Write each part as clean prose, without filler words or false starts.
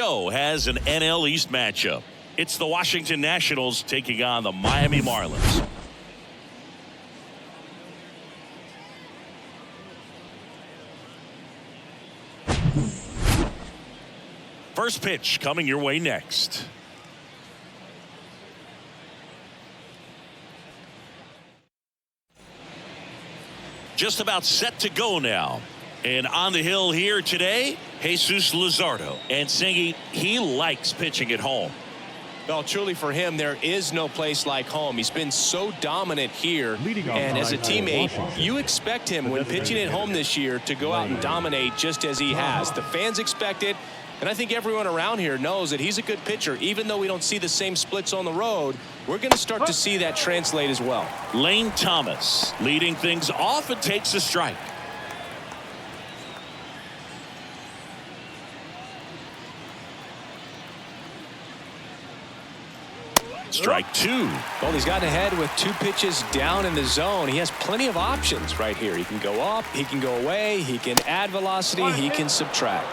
Has an NL East matchup. It's the Washington Nationals taking on the Miami Marlins. First pitch coming your way next. Just about set to go now. And on the hill here today, Jesus Luzardo. And Singy, he likes pitching at home. Well, truly for him, there is no place like home. He's been so dominant here. And as a teammate, you expect him when pitching at home this year to go out and dominate just as he has. The fans expect it. And I think everyone around here knows that he's a good pitcher. Even though we don't see the same splits on the road, we're going to start to see that translate as well. Lane Thomas leading things off and takes a strike. Strike two. Well, he's gotten ahead with 2 pitches down in the zone. He has plenty of options right here. He can go up, he can go away, he can add velocity, he can subtract.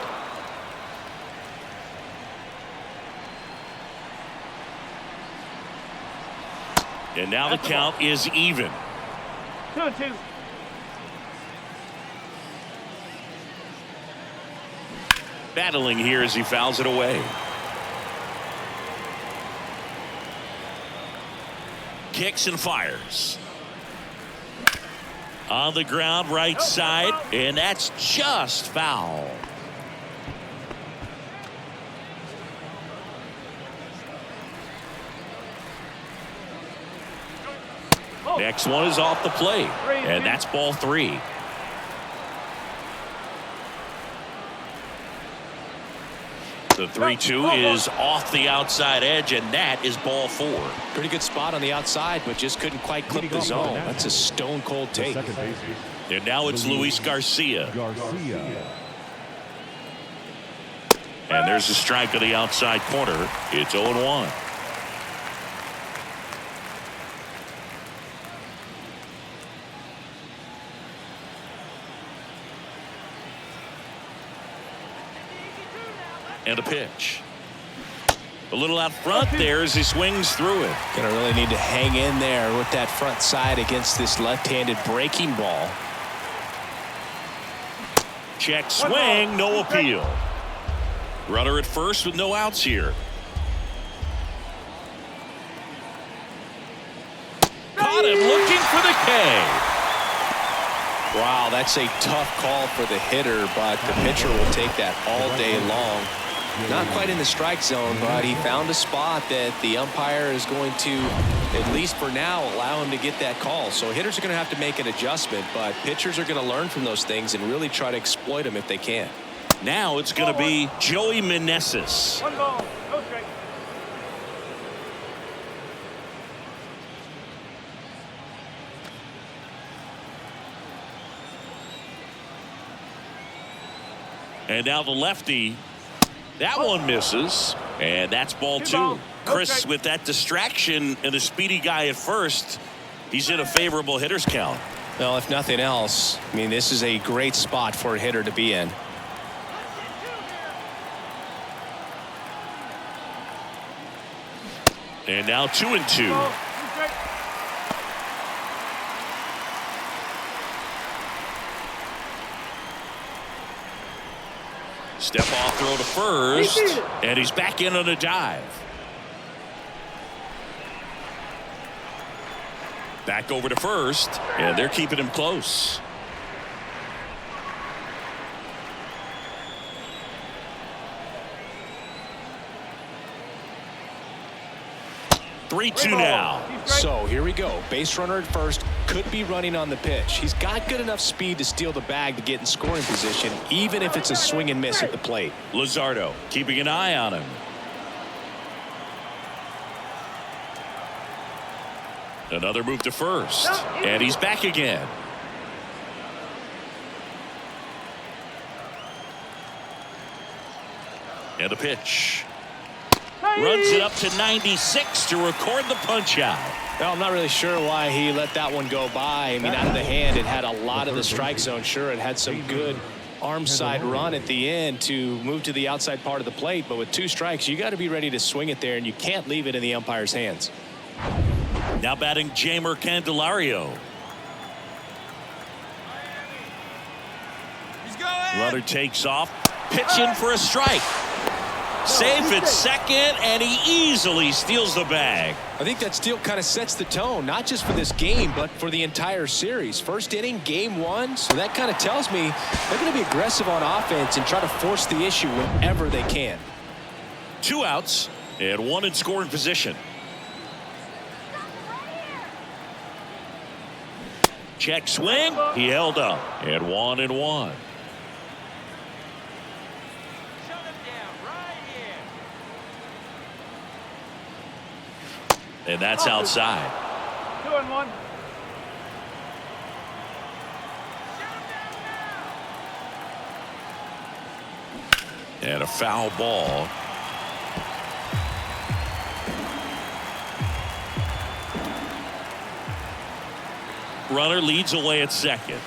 And now the count is even. 2-2. Battling here as he fouls it away. Kicks and fires. On the ground, right side, and that's just foul. Next one is off the plate, and that's ball 3. The 3-2 is off the outside edge, and that is ball 4. Pretty good spot on the outside, but just couldn't quite clip the zone. That's a stone cold take. And now it's Luis Garcia. And there's a strike on the outside corner. It's 0-1. And a pitch. A little out front there as he swings through it. Gonna really need to hang in there with that front side against this left-handed breaking ball. Check swing, no appeal. Runner at first with no outs here. Caught him looking for the K. Wow, that's a tough call for the hitter, but the pitcher will take that all day long. Not quite in the strike zone, but he found a spot that the umpire is going to, at least for now, allow him to get that call. So hitters are going to have to make an adjustment, but pitchers are going to learn from those things and really try to exploit them if they can. Now it's going to be Joey Meneses. 1 ball, no strike. And now the lefty. That one misses, and that's ball 2. Chris, with that distraction and a speedy guy at first, he's in a favorable hitter's count. Well, if nothing else, I mean, this is a great spot for a hitter to be in. And now 2-2. Step off throw to first, and he's back in on a dive. Back over to first, and they're keeping him close. Three-two now. So here we go. Base runner at first, could be running on the pitch. He's got good enough speed to steal the bag to get in scoring position, even if it's a swing and miss at the plate. Luzardo keeping an eye on him. Another move to first, and he's back again. And a pitch. Runs it up to 96 to record the punch out. Well, I'm not really sure why he let that one go by. I mean, out of the hand, it had a lot of the strike zone. Sure, it had some good arm side run at the end to move to the outside part of the plate, but with 2 strikes, you got to be ready to swing it there, and you can't leave it in the umpire's hands. Now batting Jamer Candelario. Runner takes off, pitching for a strike. Safe at second, and he easily steals the bag. I think that steal kind of sets the tone, not just for this game, but for the entire series. First inning, game 1, so that kind of tells me they're going to be aggressive on offense and try to force the issue whenever they can. 2 outs and 1 in scoring position. Check swing. He held up. And 1-1. And that's outside. 2-1. And a foul ball. Runner leads away at second.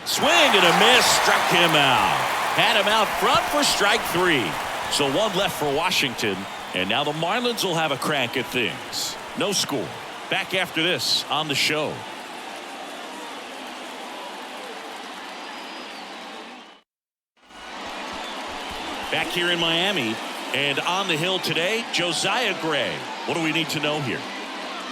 Swing and a miss. Struck him out. Had him out front for strike 3. So 1 left for Washington. And now the Marlins will have a crack at things. No score. Back after this on the show. Back here in Miami. And on the hill today, Josiah Gray. What do we need to know here?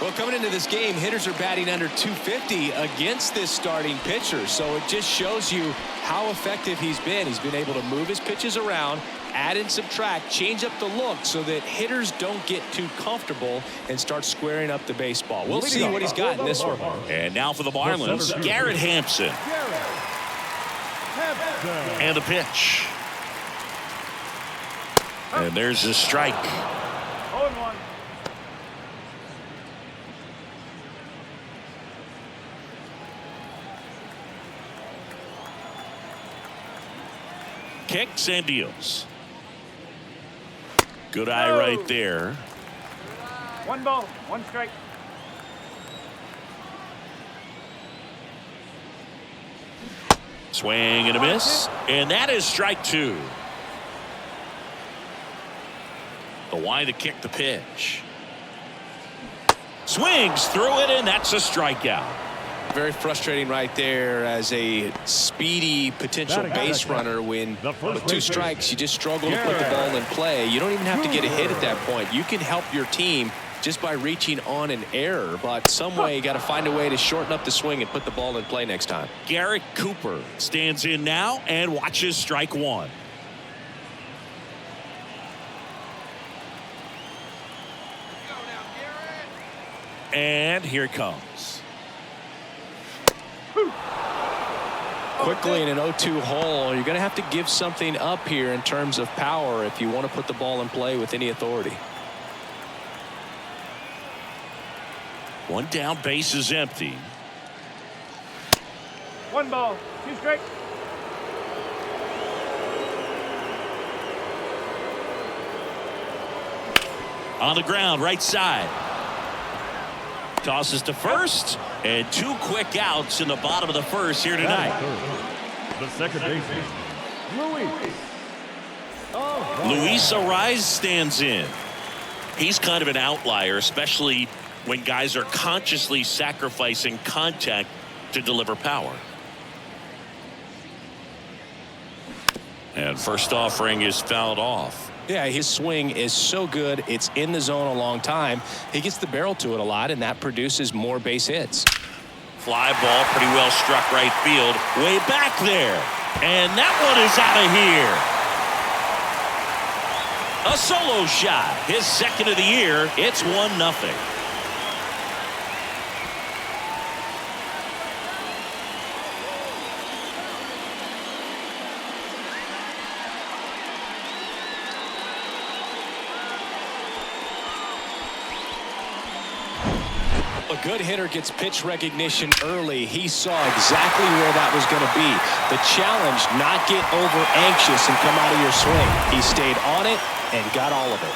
Well, coming into this game, hitters are batting under 250 against this starting pitcher. So it just shows you how effective he's been. He's been able to move his pitches around, add and subtract, change up the look so that hitters don't get too comfortable and start squaring up the baseball. We'll see what he's got in this one. And now for the Marlins, Garrett Hampson. And the pitch. And there's a strike. 0-1. Kicks and deals. Good eye right there. 1 ball, 1 strike. Swing and a miss. And that is strike 2. The wide to kick the pitch. Swings through it, and that's a strikeout. Very frustrating right there as a speedy potential base runner when with 2 strikes you just struggle to put the ball in play. You don't even have to get a hit at that point. You can help your team just by reaching on an error, but some way you got to find a way to shorten up the swing and put the ball in play next time. Garrett Cooper stands in now and watches strike 1. And here it comes. Quickly in an 0-2 hole, you're going to have to give something up here in terms of power if you want to put the ball in play with any authority. 1 down, base is empty. 1 ball, 2 strikes. On the ground, right side. Tosses to first, and 2 quick outs in the bottom of the first here tonight. The second baseman, Luis Ariz stands in. He's kind of an outlier, especially when guys are consciously sacrificing contact to deliver power. And first offering is fouled off. Yeah, his swing is so good. It's in the zone a long time. He gets the barrel to it a lot, and that produces more base hits. Fly ball, pretty well struck right field. Way back there. And that one is out of here. A solo shot. His second of the year. It's 1-0. A good hitter gets pitch recognition early. He saw exactly where that was going to be. The challenge, not get over anxious and come out of your swing. He stayed on it and got all of it.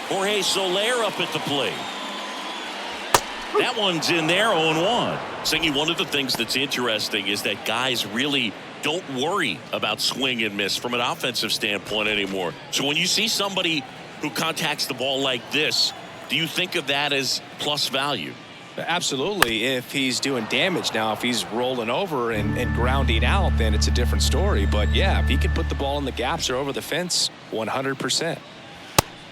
Jorge Soler up at the plate. That one's in there, 0-1. Singy, one of the things that's interesting is that guys really don't worry about swing and miss from an offensive standpoint anymore. So when you see somebody who contacts the ball like this, do you think of that as plus value? Absolutely, if he's doing damage. Now, if he's rolling over and grounding out, then it's a different story. But, yeah, if he can put the ball in the gaps or over the fence, 100%.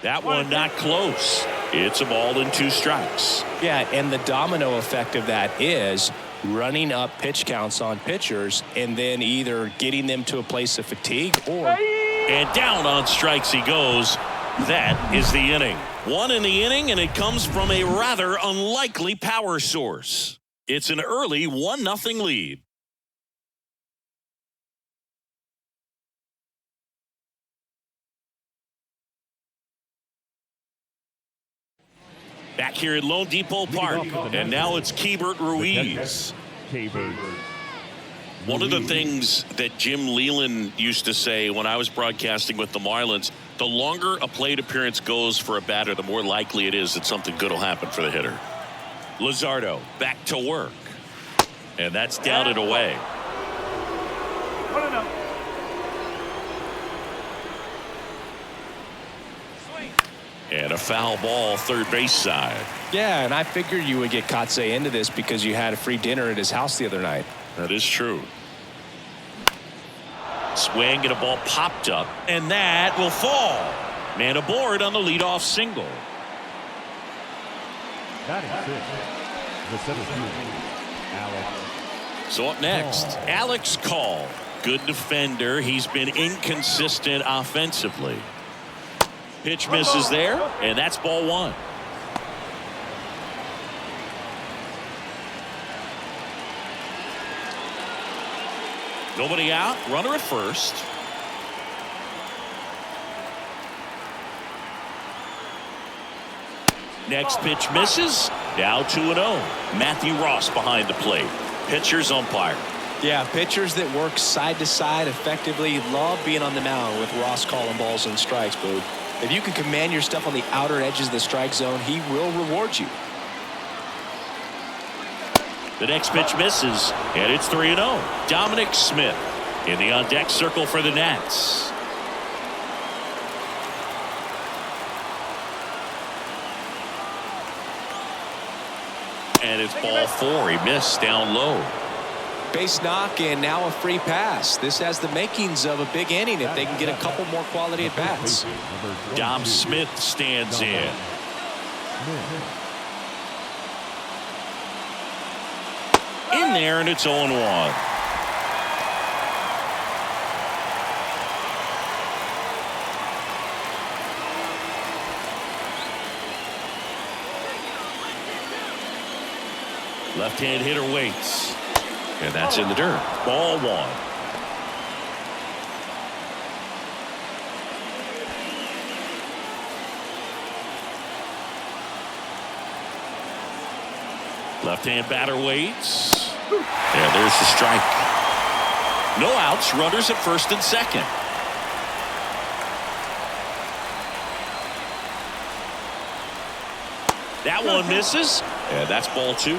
That one not close. It's a ball and 2 strikes. Yeah, and the domino effect of that is running up pitch counts on pitchers and then either getting them to a place of fatigue or... And down on strikes he goes. That is the inning. 1 in the inning, and it comes from a rather unlikely power source. It's an early 1-0 lead. Back here at Lone Depot Park, and now it's Keibert Ruiz. One of the things that Jim Leland used to say when I was broadcasting with the Marlins, the longer a plate appearance goes for a batter, the more likely it is that something good will happen for the hitter. Luzardo back to work. And that's down and away. 1-0. And a foul ball third base side. Yeah, and I figured you would get Kotsay into this because you had a free dinner at his house the other night. That is true. Swing and a ball popped up, and that will fall. Man aboard on the leadoff single. Batting 6, the 17, Alex. So up next, Alex Call. Good defender. He's been inconsistent offensively. Pitch misses there, and that's ball 1. Nobody out, runner at first. Next pitch misses. Now 2-0. Matthew Ross behind the plate. Pitcher's umpire. Yeah, pitchers that work side to side effectively love being on the mound with Ross calling balls and strikes, Boo. If you can command your stuff on the outer edges of the strike zone, he will reward you. The next pitch misses, and it's 3-0. Dominic Smith in the on-deck circle for the Nats. And it's ball 4. He missed down low. Base knock and now a free pass. This has the makings of a big inning if they can get a couple more quality at bats. Dom Smith stands in. In there, and it's 0-1. Left-hand hitter waits. And that's in the dirt. Ball 1. Left-hand batter waits. And there's the strike. No outs. Runners at first and second. That one misses. And that's ball 2.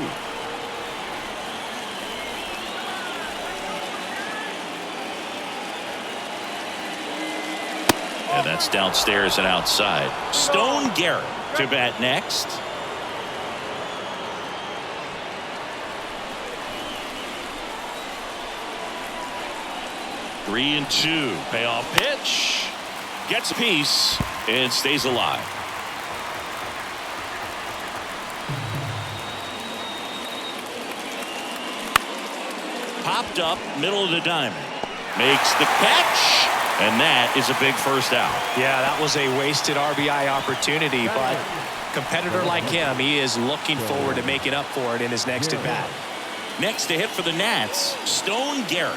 And that's downstairs and outside. Stone Garrett to bat next. Three and 2. Payoff pitch. Gets a piece and stays alive. Popped up, middle of the diamond. Makes the catch. And that is a big first out. Yeah, that was a wasted RBI opportunity, but competitor like him, he is looking forward to making up for it in his next at bat. Next to hit for the Nats, Stone Garrett.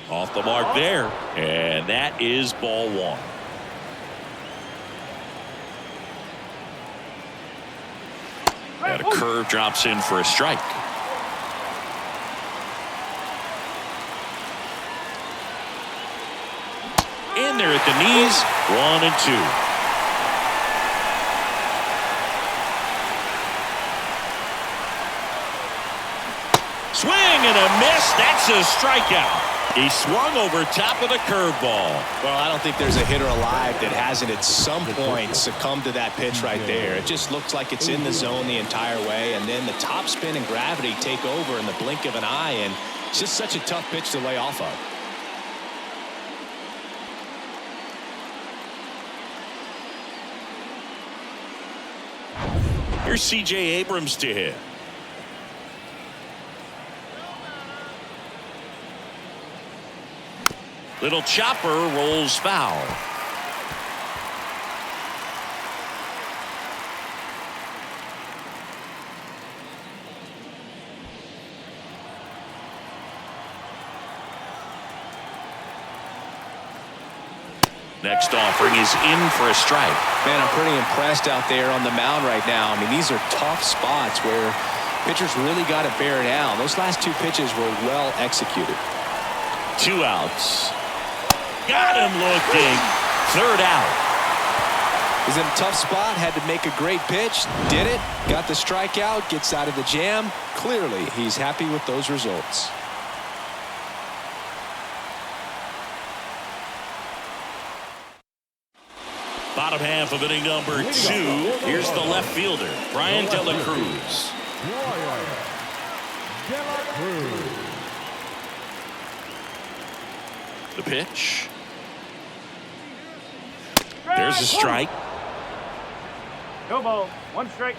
Off the mark there, and that is ball 1. And a curve drops in for a strike. In in. They're at the knees. 1-2. Swing and a miss. That's a strikeout. He swung over top of the curveball. Well, I don't think there's a hitter alive that hasn't at some point succumbed to that pitch right there. It just looks like it's in the zone the entire way, and then the top spin and gravity take over in the blink of an eye, and it's just such a tough pitch to lay off of. Here's C.J. Abrams to hit. Little chopper rolls foul. Next offering is in for a strike. Man, I'm pretty impressed out there on the mound right now. I mean, these are tough spots where pitchers really got to bear down. Those last two pitches were well executed. 2 outs. Got him looking. 3rd out. He's in a tough spot, had to make a great pitch, did it, got the strikeout, gets out of the jam. Clearly, he's happy with those results. Bottom half of inning number 2. Here's the left fielder, Brian De La Cruz. The pitch. There's a strike. No ball. 1 strike.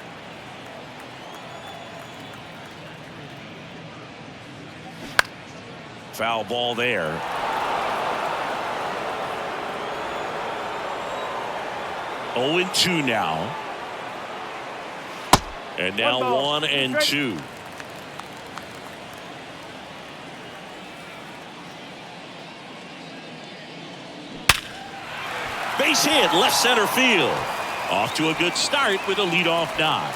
Foul ball there. Oh, 0-2 now. And now 1-2. Base hit, left center field. Off to a good start with a leadoff knock.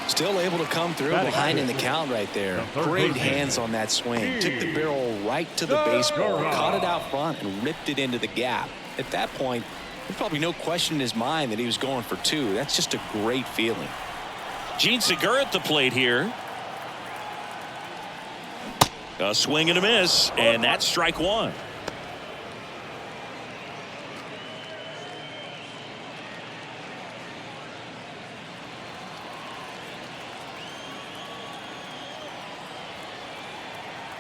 Still able to come through behind in the count right there. Great hands on that swing. Took the barrel right to the baseball, caught it out front, and ripped it into the gap. At that point, there's probably no question in his mind that he was going for 2. That's just a great feeling. Gene Segura at the plate here. A swing and a miss, and that's strike 1.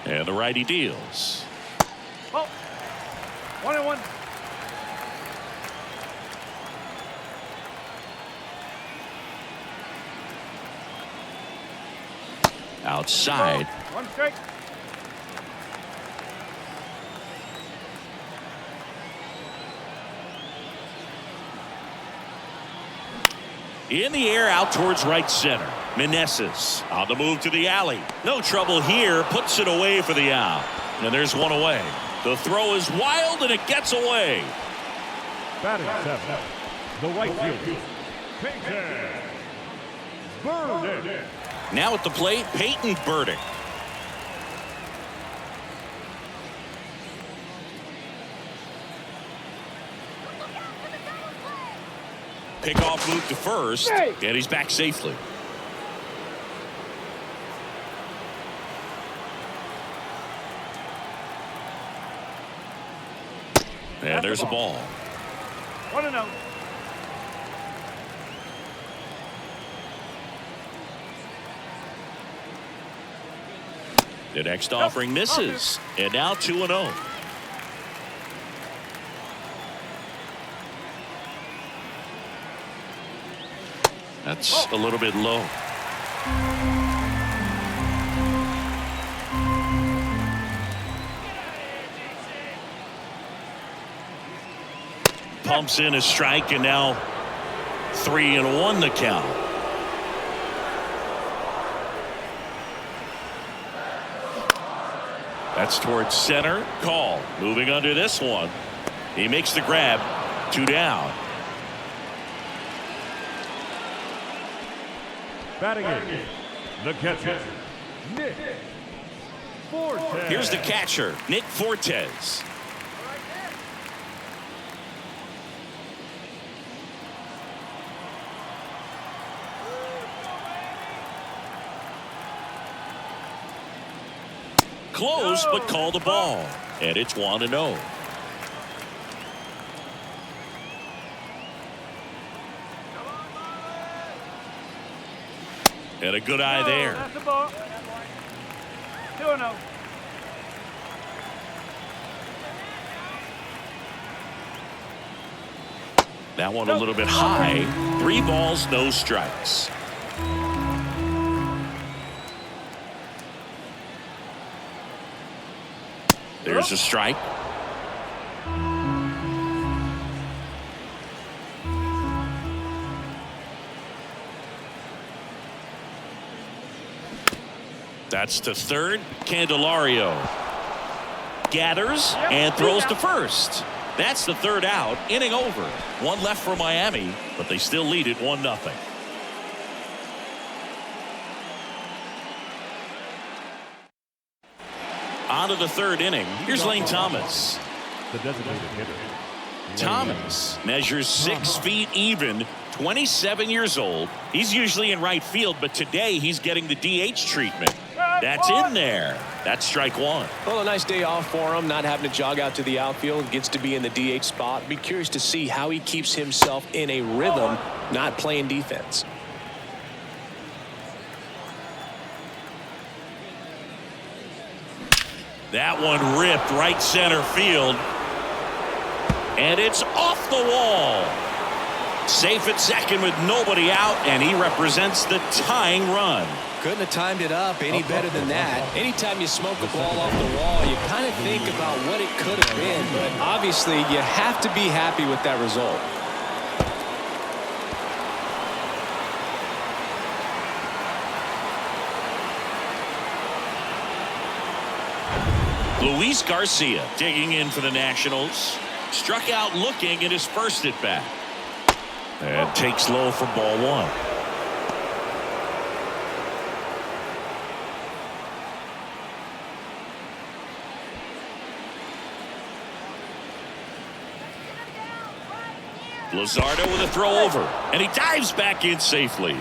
And the righty deals. Oh, 1-1. Outside. 1 strike. In the air out towards right center. Meneses on the move to the alley. No trouble here. Puts it away for the out. And there's one away. The throw is wild and it gets away. Batting 7. The right fielder, Peyton Burdick. Now at the plate, Peyton Burdick. Pickoff move to first, and he's back safely. And there's a ball. 1-0. The next offering misses, and now 2-0. That's a little bit low. Pumps in a strike, and now 3-1 the count. That's towards center. Call. Moving under this one. He makes the grab. 2 down. Batting in, the catcher, Nick Fortes. Here's the catcher, Nick Fortes. close, but called the ball. And it's 1-0. And a good eye there. That's the ball. 2-0. That one a little bit high. 3 balls, no strikes. There's a strike. That's to third. Candelario gathers and throws to first. That's the third out. Inning over. 1 left for Miami, but they still lead it 1-0. On to the third inning. Here's Lane Thomas. The designated hitter. Thomas measures 6 feet even, 27 years old. He's usually in right field, but today he's getting the DH treatment. That's in there. That's strike 1. Well, a nice day off for him, not having to jog out to the outfield. Gets to be in the DH spot. Be curious to see how he keeps himself in a rhythm, not playing defense. That one ripped right center field. And it's off the wall. Safe at second with nobody out, and he represents the tying run. Couldn't have timed it up any better than that. Anytime you smoke a ball off the wall, you kind of think about what it could have been, but obviously you have to be happy with that result. Luis Garcia digging in for the Nationals. Struck out looking at his first at bat. And takes low for ball 1. Luzardo with a throw over, and he dives back in safely.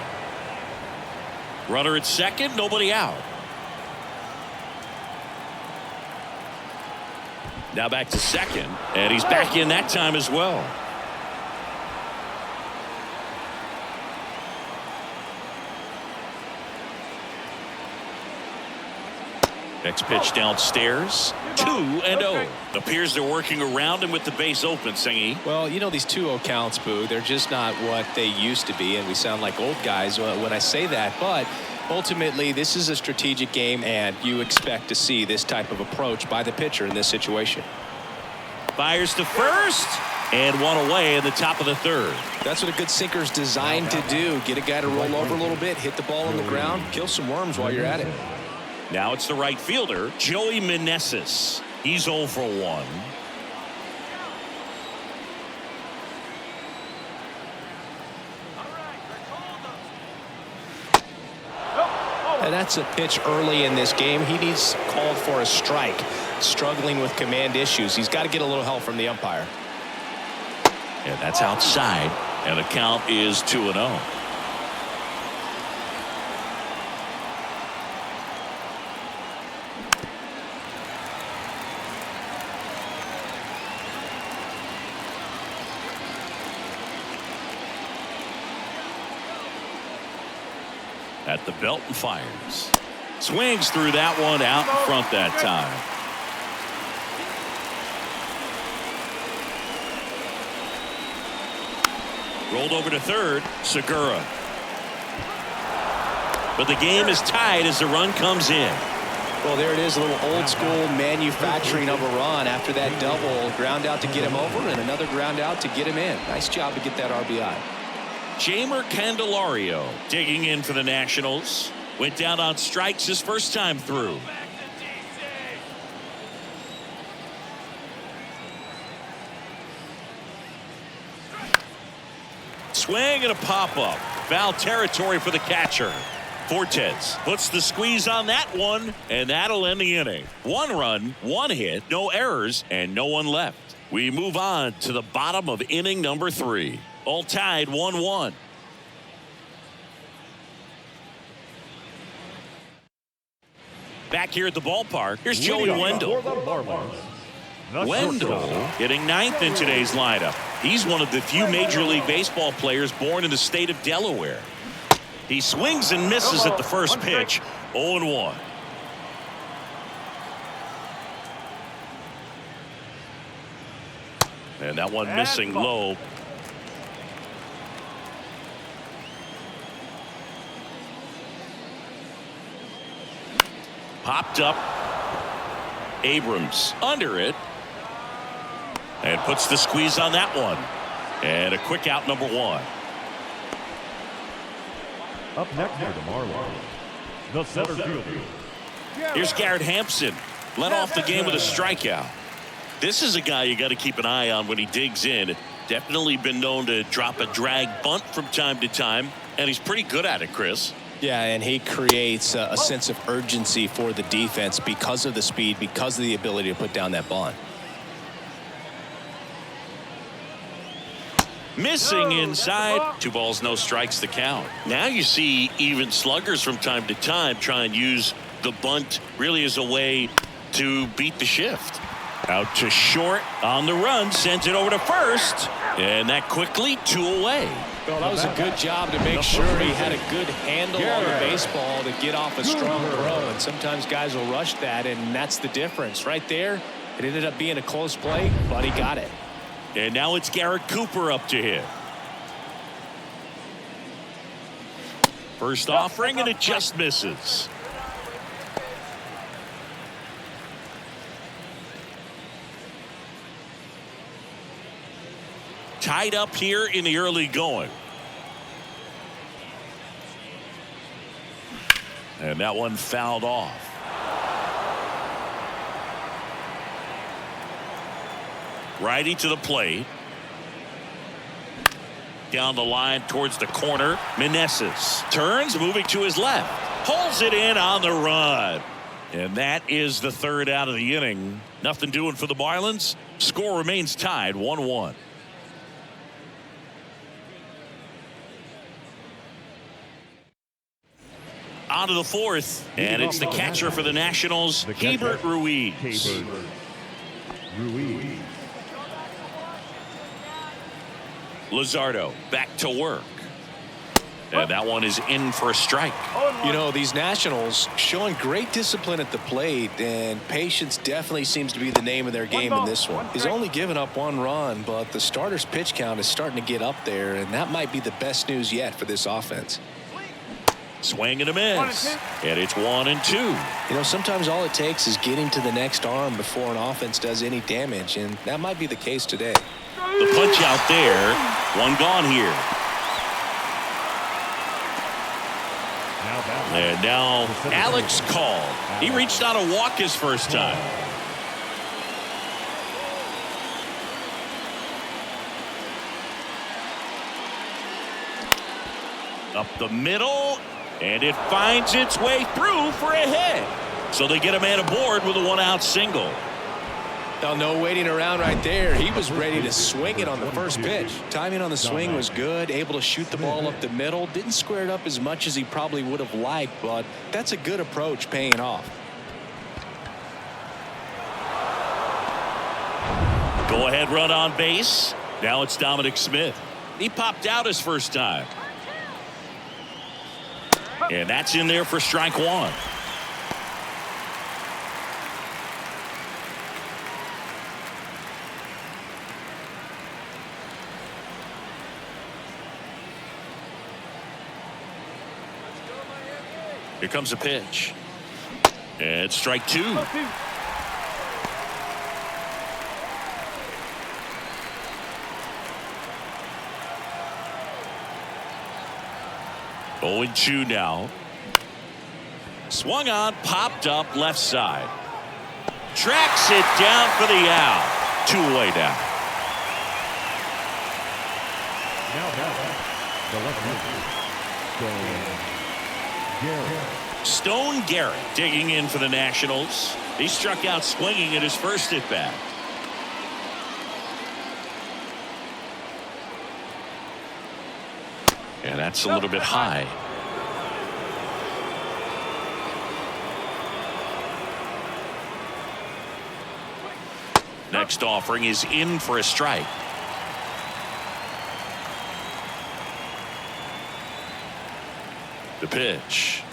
Runner at second, nobody out. Now back to second, and he's back in that time as well. Next pitch downstairs. 2-0. Appears they're working around him with the base open, Singy. Well, you know, these 2-0 counts, Boo, they're just not what they used to be, and we sound like old guys when I say that. But ultimately, this is a strategic game, and you expect to see this type of approach by the pitcher in this situation. Fires to first, and 1 away in the top of the third. That's what a good sinker's designed to do. Get a guy to roll over a little bit, hit the ball on the ground, kill some worms while you're at it. Now it's the right fielder, Joey Meneses. He's 0 for 1. And that's a pitch early in this game. He needs called for a strike. Struggling with command issues. He's got to get a little help from the umpire. And that's outside. And the count is 2-0. At the belt and fires. Swings through that one out in front that time. Rolled over to third. Segura. But the game is tied as the run comes in. Well, there it is, a little old school manufacturing of a run after that double. Ground out to get him over and another ground out to get him in. Nice job to get that RBI. Jeimer Candelario digging in for the Nationals. Went down on strikes his first time through. Swing and a pop-up. Foul territory for the catcher. Fortes puts the squeeze on that one, and that'll end the inning. 1 run, 1 hit, no errors, and no one left. We move on to the bottom of inning number 3. All tied 1-1. Back here at the ballpark, here's Joey Wendell. For the Marlins, the Wendell shortstop, hitting ninth in today's lineup. He's one of the few Major League Baseball players born in the state of Delaware. He swings and misses at the first pitch. 0-1. And that one missing low. Popped up. Abrams under it. And puts the squeeze on that one. And a quick out, number 1. up next for the Marlins, the center fielder. Here's Garrett Hampson. Led off the game with a strikeout. This is a guy you got to keep an eye on when he digs in. Definitely been known to drop a drag bunt from time to time, and he's pretty good at it, Chris. Yeah, and he creates a sense of urgency for the defense because of the speed, because of the ability to put down that bunt. Missing inside. 2 balls, no strikes, the count. Now you see even sluggers from time to time try and use the bunt really as a way to beat the shift. Out to short on the run, sends it over to first, and that quickly 2 away. Well, that was a good job to make sure he had a good handle on the baseball to get off a strong throw, and sometimes guys will rush that, and that's the difference right there. It ended up being a close play, but he got it. And now it's Garrett Cooper up to hit. First offering, and it just misses. Tied up here in the early going. And that one fouled off. Righty to the plate. Down the line towards the corner. Meneses turns, moving to his left. Pulls it in on the run. And that is the 3rd out of the inning. Nothing doing for the Marlins. Score remains tied 1-1. On to the 4th, and it's the catcher for the Nationals, Hebert Ruiz. Luzardo back to work. And that one is in for a strike. You know, these Nationals showing great discipline at the plate, and patience definitely seems to be the name of their game in this one. He's only given up 1 run, but the starter's pitch count is starting to get up there, and that might be the best news yet for this offense. Swing and a miss. And it's 1-2. You know, sometimes all it takes is getting to the next arm before an offense does any damage, and that might be the case today. The punch out there. 1 gone here. And now Alex called. He reached out to walk his first time. Up the middle. And it finds its way through for a hit. So they get a man aboard with a 1-out single. Now, no waiting around right there. He was ready to swing it on the first pitch. Timing on the swing was good. Able to shoot the ball up the middle. Didn't square it up as much as he probably would have liked, but that's a good approach paying off. Go ahead run on base. Now it's Dominic Smith. He popped out his first time. And that's in there for strike 1. Here comes a pitch. And strike 2. Oh, 0-2 now. Swung on, popped up left side. Tracks it down for the out. 2 away now. The left fielder, Stone Garrett digging in for the Nationals. He struck out swinging at his first at bat. And that's a little bit high. Next offering is in for a strike. The pitch.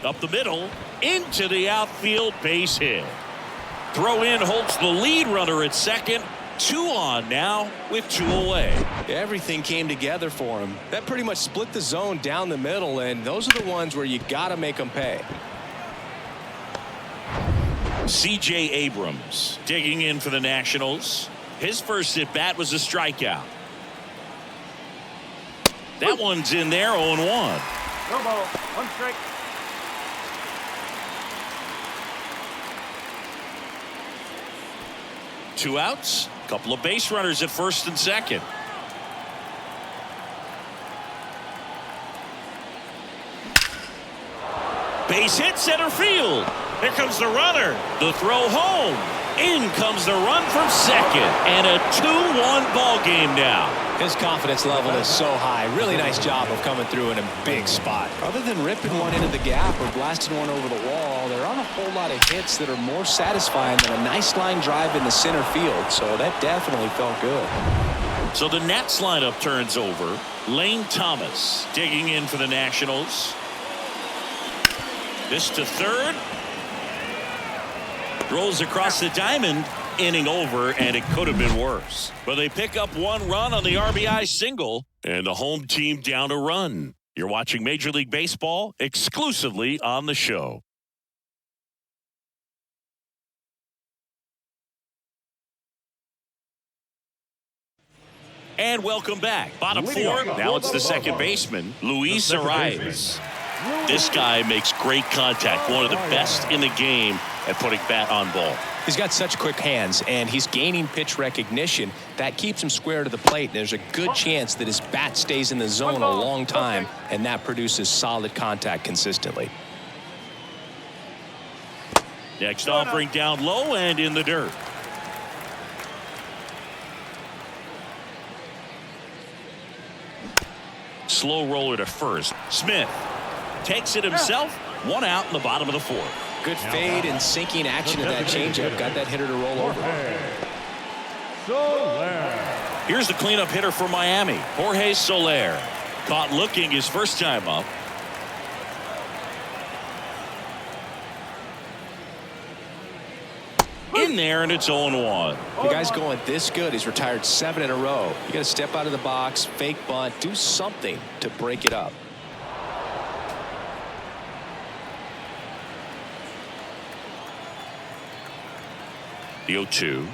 Up the middle, into the outfield, base hit. Throw in holds the lead runner at second. 2 on now with 2 away. Everything came together for him. That pretty much split the zone down the middle, and those are the ones where you got to make them pay. C.J. Abrams digging in for the Nationals. His first at bat was a strikeout. That one's in there, 0-1. No ball. 1 strike. Two outs. Couple of base runners at first and second. Base hit center field. Here comes the runner. The throw home. In comes the run from second. And a 2-1 ball game now. His confidence level is so high. Really nice job of coming through in a big spot. Other than ripping one into the gap or blasting one over the wall, there aren't a whole lot of hits that are more satisfying than a nice line drive in the center field. So that definitely felt good. So the Nats lineup turns over. Lane Thomas digging in for the Nationals. This to third. Rolls across the diamond. Inning over, and it could have been worse. But they pick up 1 run on the RBI single, and the home team down a run. You're watching Major League Baseball exclusively on the show. And welcome back. Bottom 4. Now it's the second baseman, Luis Arias. This guy makes great contact. One of the best in the game at putting bat on ball. He's got such quick hands, and he's gaining pitch recognition. That keeps him square to the plate, and there's a good chance that his bat stays in the zone a long time, and that produces solid contact consistently. Next offering down low and in the dirt. Slow roller to first. Smith takes it himself. 1 out in the bottom of the 4th. Good fade and sinking action of that changeup. Got that hitter to roll over. Here's the cleanup hitter for Miami, Jorge Soler. Caught looking his first time up. In there, and it's 0-1. The guy's going this good. He's retired 7 in a row. You got to step out of the box, fake bunt, do something to break it up. The 0-2.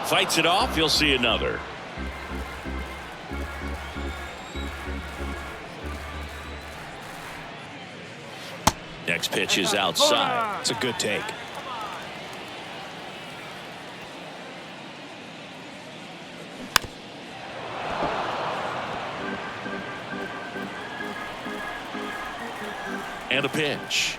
Fights it off. You'll see another. Next pitch is outside. It's a good take. And a pitch.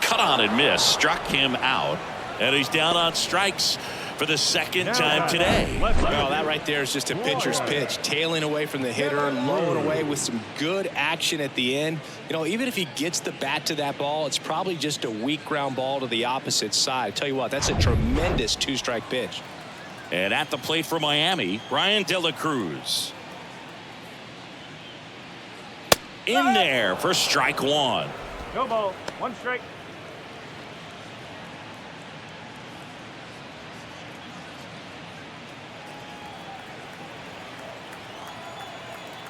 Cut on and miss. Struck him out. And he's down on strikes for the second time today. Well, that right there is just a pitcher's pitch. Tailing away from the hitter, lowing away with some good action at the end. You know, even if he gets the bat to that ball, it's probably just a weak ground ball to the opposite side. I tell you what, that's a tremendous 2-strike pitch. And at the plate for Miami, Brian De La Cruz. In there for strike 1. No ball. 1 strike.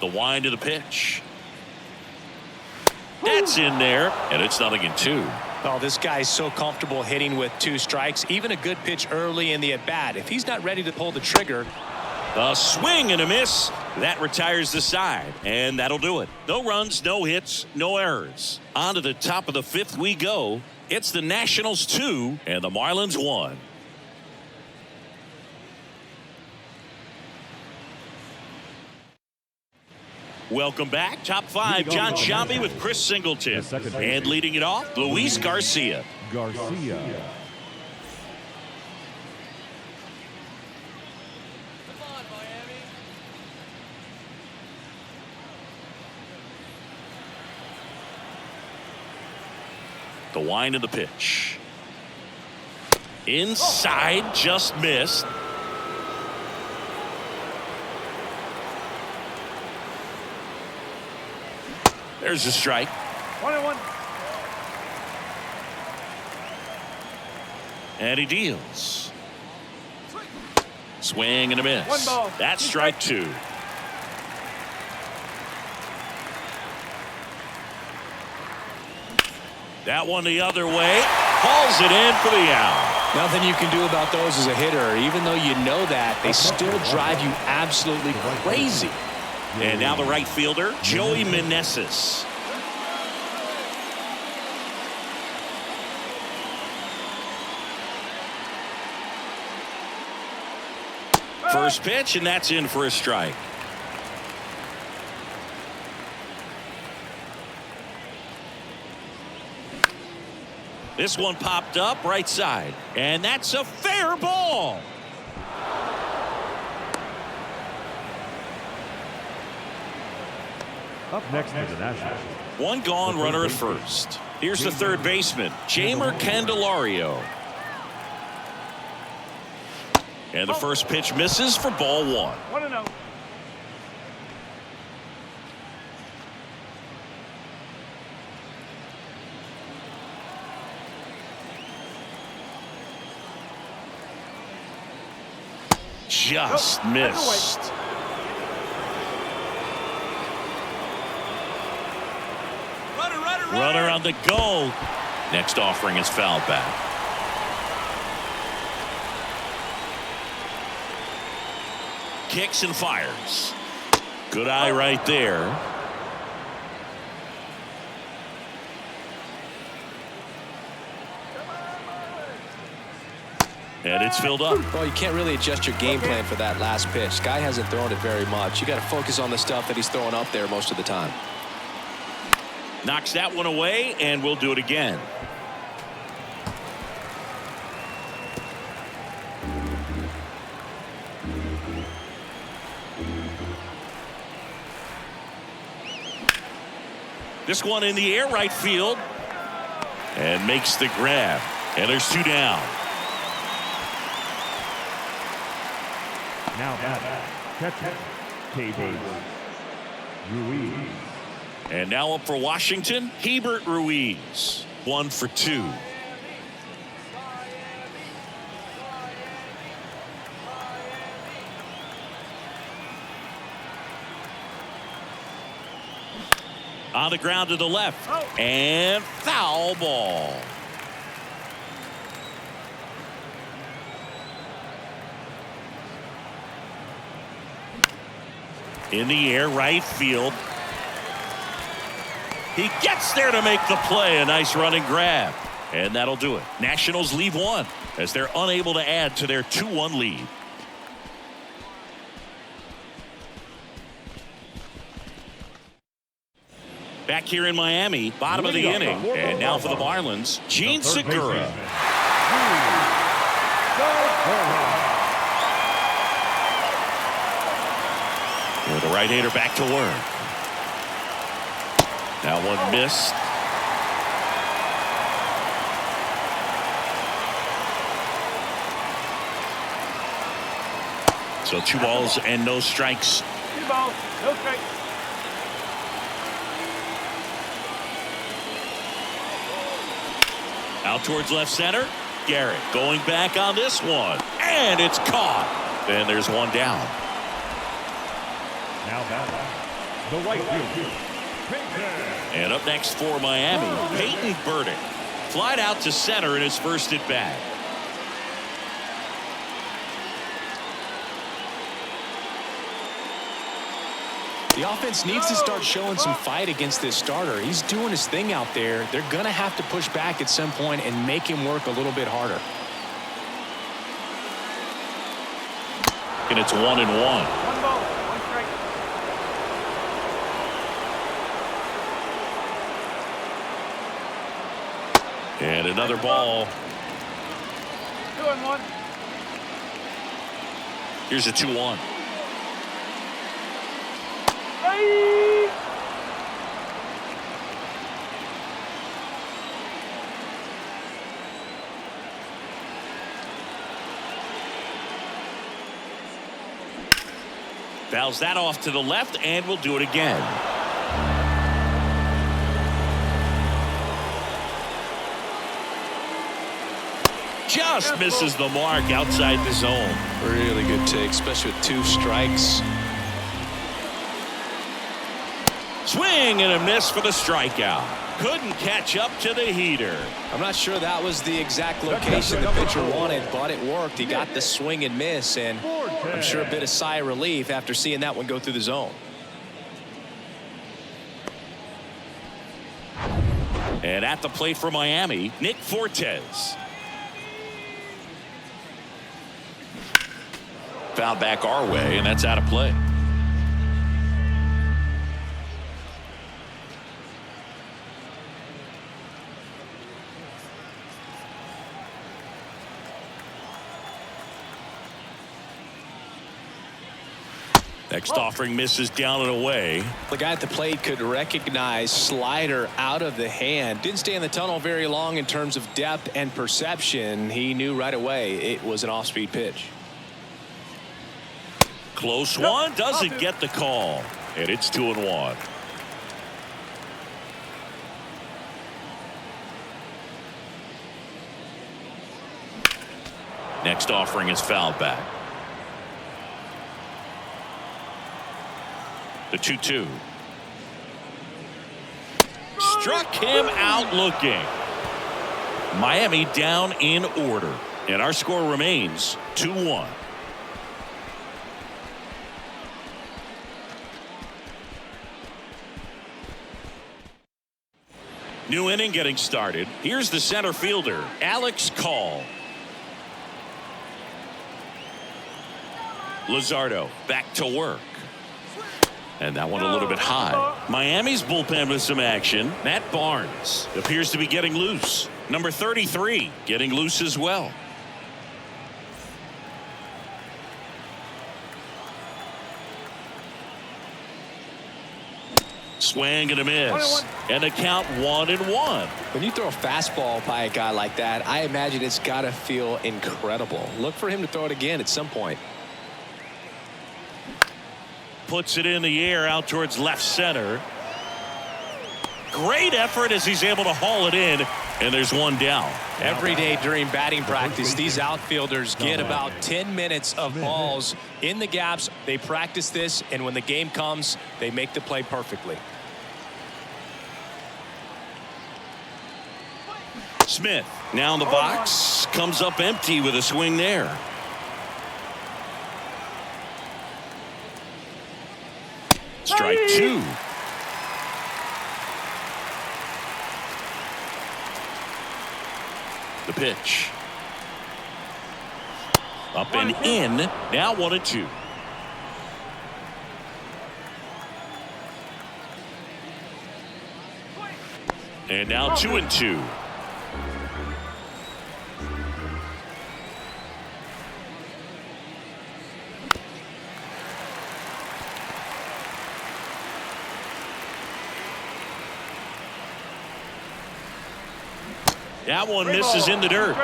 The wind of the pitch. That's in there, and it's 0-2. Oh, this guy's so comfortable hitting with 2 strikes. Even a good pitch early in the at-bat. If he's not ready to pull the trigger. A swing and a miss. That retires the side, and that'll do it. No runs, no hits, no errors. On to the top of the 5th we go. It's the Nationals 2 and the Marlins 1. Welcome back. Top 5, John Shambi with Chris Singleton. And leading it off, Luis Garcia. The wind of the pitch. Inside, just missed. There's a strike. 1-1. And he deals. Swing and a miss. 1 ball. That's strike 2. That one the other way. Hauls it in for the out. Nothing you can do about those as a hitter. Even though you know that, they still drive you absolutely crazy. And now the right fielder, Joey Meneses. First pitch, and that's in for a strike. This one popped up right side, and that's a fair ball. Up next is the Nationals. One gone, runner at first. Here's the third baseman, Jamer Candelario. And the first pitch misses for ball 1. 1-0. Just missed. Runner on the go. Next offering is fouled back. Kicks and fires. Good eye right there. And it's filled up. Well, you can't really adjust your game plan for that last pitch. Guy hasn't thrown it very much. You got to focus on the stuff that he's throwing up there most of the time. Knocks that one away, and we'll do it again. This one in the air, right field, and makes the grab. And there's 2 down. Now batting, catcher, K-Base, Ruiz. And now up for Washington, Hebert Ruiz. 1 for 2. On the ground to the left. And foul ball. In the air, right field. He gets there to make the play. A nice running grab. And that'll do it. Nationals leave 1 as they're unable to add to their 2-1 lead. Back here in Miami, bottom of the inning. And now for the Marlins, Gene Segura. With the right-hander back to work. That one missed. So 2 balls and no strikes. 2 balls, no strikes. Out towards left center. Garrett going back on this one. And it's caught. Then there's 1 down. Now batting, the right fielder, And up next for Miami, Peyton Burdick. Flied out to center in his first at bat. The offense needs to start showing some fight against this starter. He's doing his thing out there. They're going to have to push back at some point and make him work a little bit harder. And it's 1-1. 1 ball, 1 strike. And another ball. 2-1. Here's a 2-1. Fouls that off to the left and will do it again. Just misses the mark outside the zone. Really good take, especially with 2 strikes. Swing and a miss for the strikeout. Couldn't catch up to the heater. I'm not sure that was the exact location the pitcher wanted, but it worked. He got the swing and miss, and I'm sure a bit of sigh of relief after seeing that one go through the zone. And at the plate for Miami, Nick Fortes. Foul back our way, and that's out of play. Next offering misses down and away. The guy at the plate could recognize slider out of the hand. Didn't stay in the tunnel very long in terms of depth and perception. He knew right away it was an off-speed pitch. Close one, doesn't get the call, and it's 2-1. Next offering is fouled back. The 2-2. Struck him out looking. Miami down in order, and our score remains 2-1. New inning getting started. Here's the center fielder, Alex Call. Luzardo back to work. And that one a little bit high. Miami's bullpen with some action. Matt Barnes appears to be getting loose. Number 33 getting loose as well. Swing and a miss. And a count 1-1. When you throw a fastball by a guy like that, I imagine it's got to feel incredible. Look for him to throw it again at some point. Puts it in the air out towards left center. Great effort as he's able to haul it in, and there's one down. Every day during batting practice, these outfielders get about 10 minutes of balls in the gaps. They practice this, and when the game comes, they make the play perfectly. Smith now in the box, comes up empty with a swing there. Strike 2. The pitch. Up and in. Now 1-2. And now 2-2. That one misses in the dirt.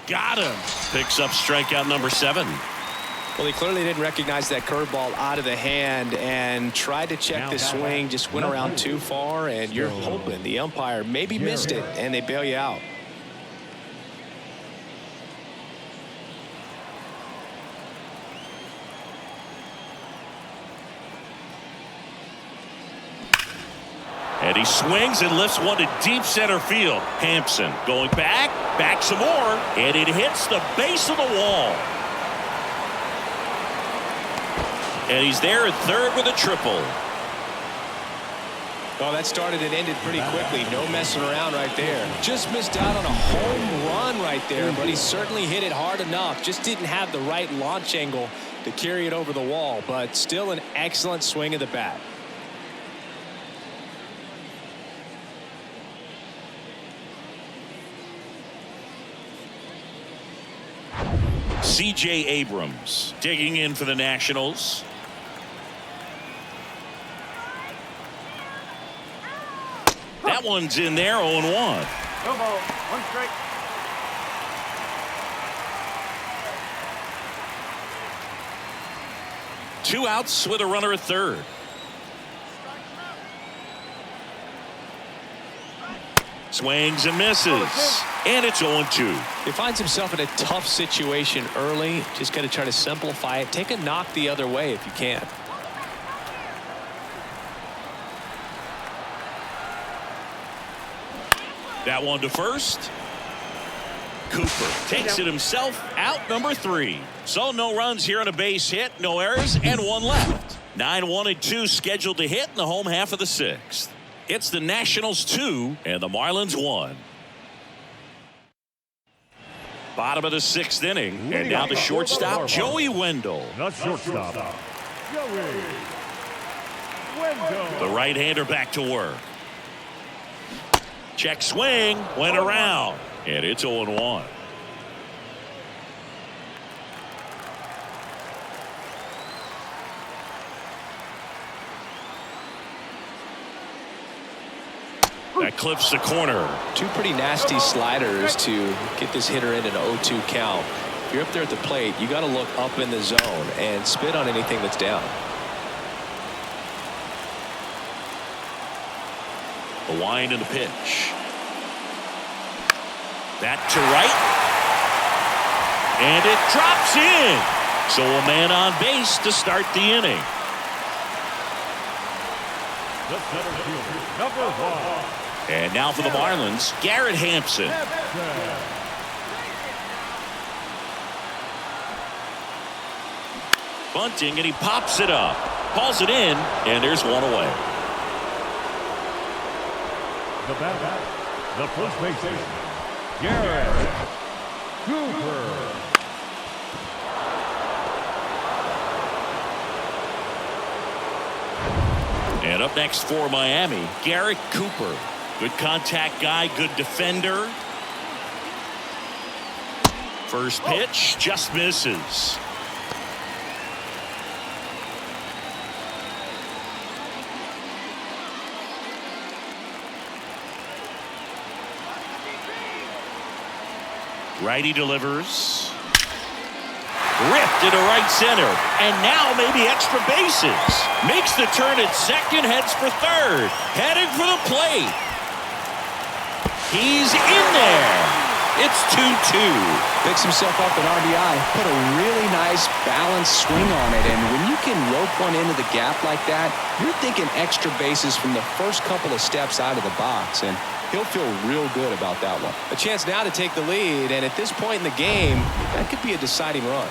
Got him. Picks up strikeout number 7. Well, he clearly didn't recognize that curveball out of the hand and tried to check the swing, just went around too far, and you're hoping the umpire maybe missed it and they bail you out. And he swings and lifts one to deep center field. Hampson going back some more, and it hits the base of the wall. And he's there at third with a triple. Well, that started and ended pretty quickly. No messing around right there. Just missed out on a home run right there, but he certainly hit it hard enough. Just didn't have the right launch angle to carry it over the wall, but still an excellent swing of the bat. C.J. Abrams digging in for the Nationals. That one's in there, 0-1. No ball. One strike. Two outs with a runner at third. Swings and misses. And it's 0-2. He finds himself in a tough situation early. Just got to try to simplify it. Take a knock the other way if you can. That one to first. Cooper takes it himself, out number 3. So no runs here on a base hit, no errors, and one left. 9-1-2 scheduled to hit in the home half of the 6th. It's the Nationals 2 and the Marlins 1. Bottom of the 6th inning, and now the shortstop, Joey Wendell. The shortstop, Joey Wendell. The right-hander back to work. Check swing, went around, and it's 0-1. That clips the corner. Two pretty nasty sliders to get this hitter in an 0-2 count. If you're up there at the plate, you got to look up in the zone and spit on anything that's down. The wind and the pitch. That to right. And it drops in. So a man on base to start the inning. The center fielder, number 1. And now for the Marlins, Garrett Hampson. Bunting, and he pops it up. Calls it in, and there's one away. The batter, the first baseman, Garrett Cooper. And up next for Miami, Garrett Cooper. Good contact guy, good defender. First pitch just misses. Righty delivers. Ripped into right center. And now maybe extra bases. Makes the turn at second, heads for third. Headed for the plate. He's in there. It's 2-2. Picks himself up an RBI. Put a really nice balanced swing on it. And when you can rope one into the gap like that, you're thinking extra bases from the first couple of steps out of the box. And he'll feel real good about that one. A chance now to take the lead. And at this point in the game, that could be a deciding run.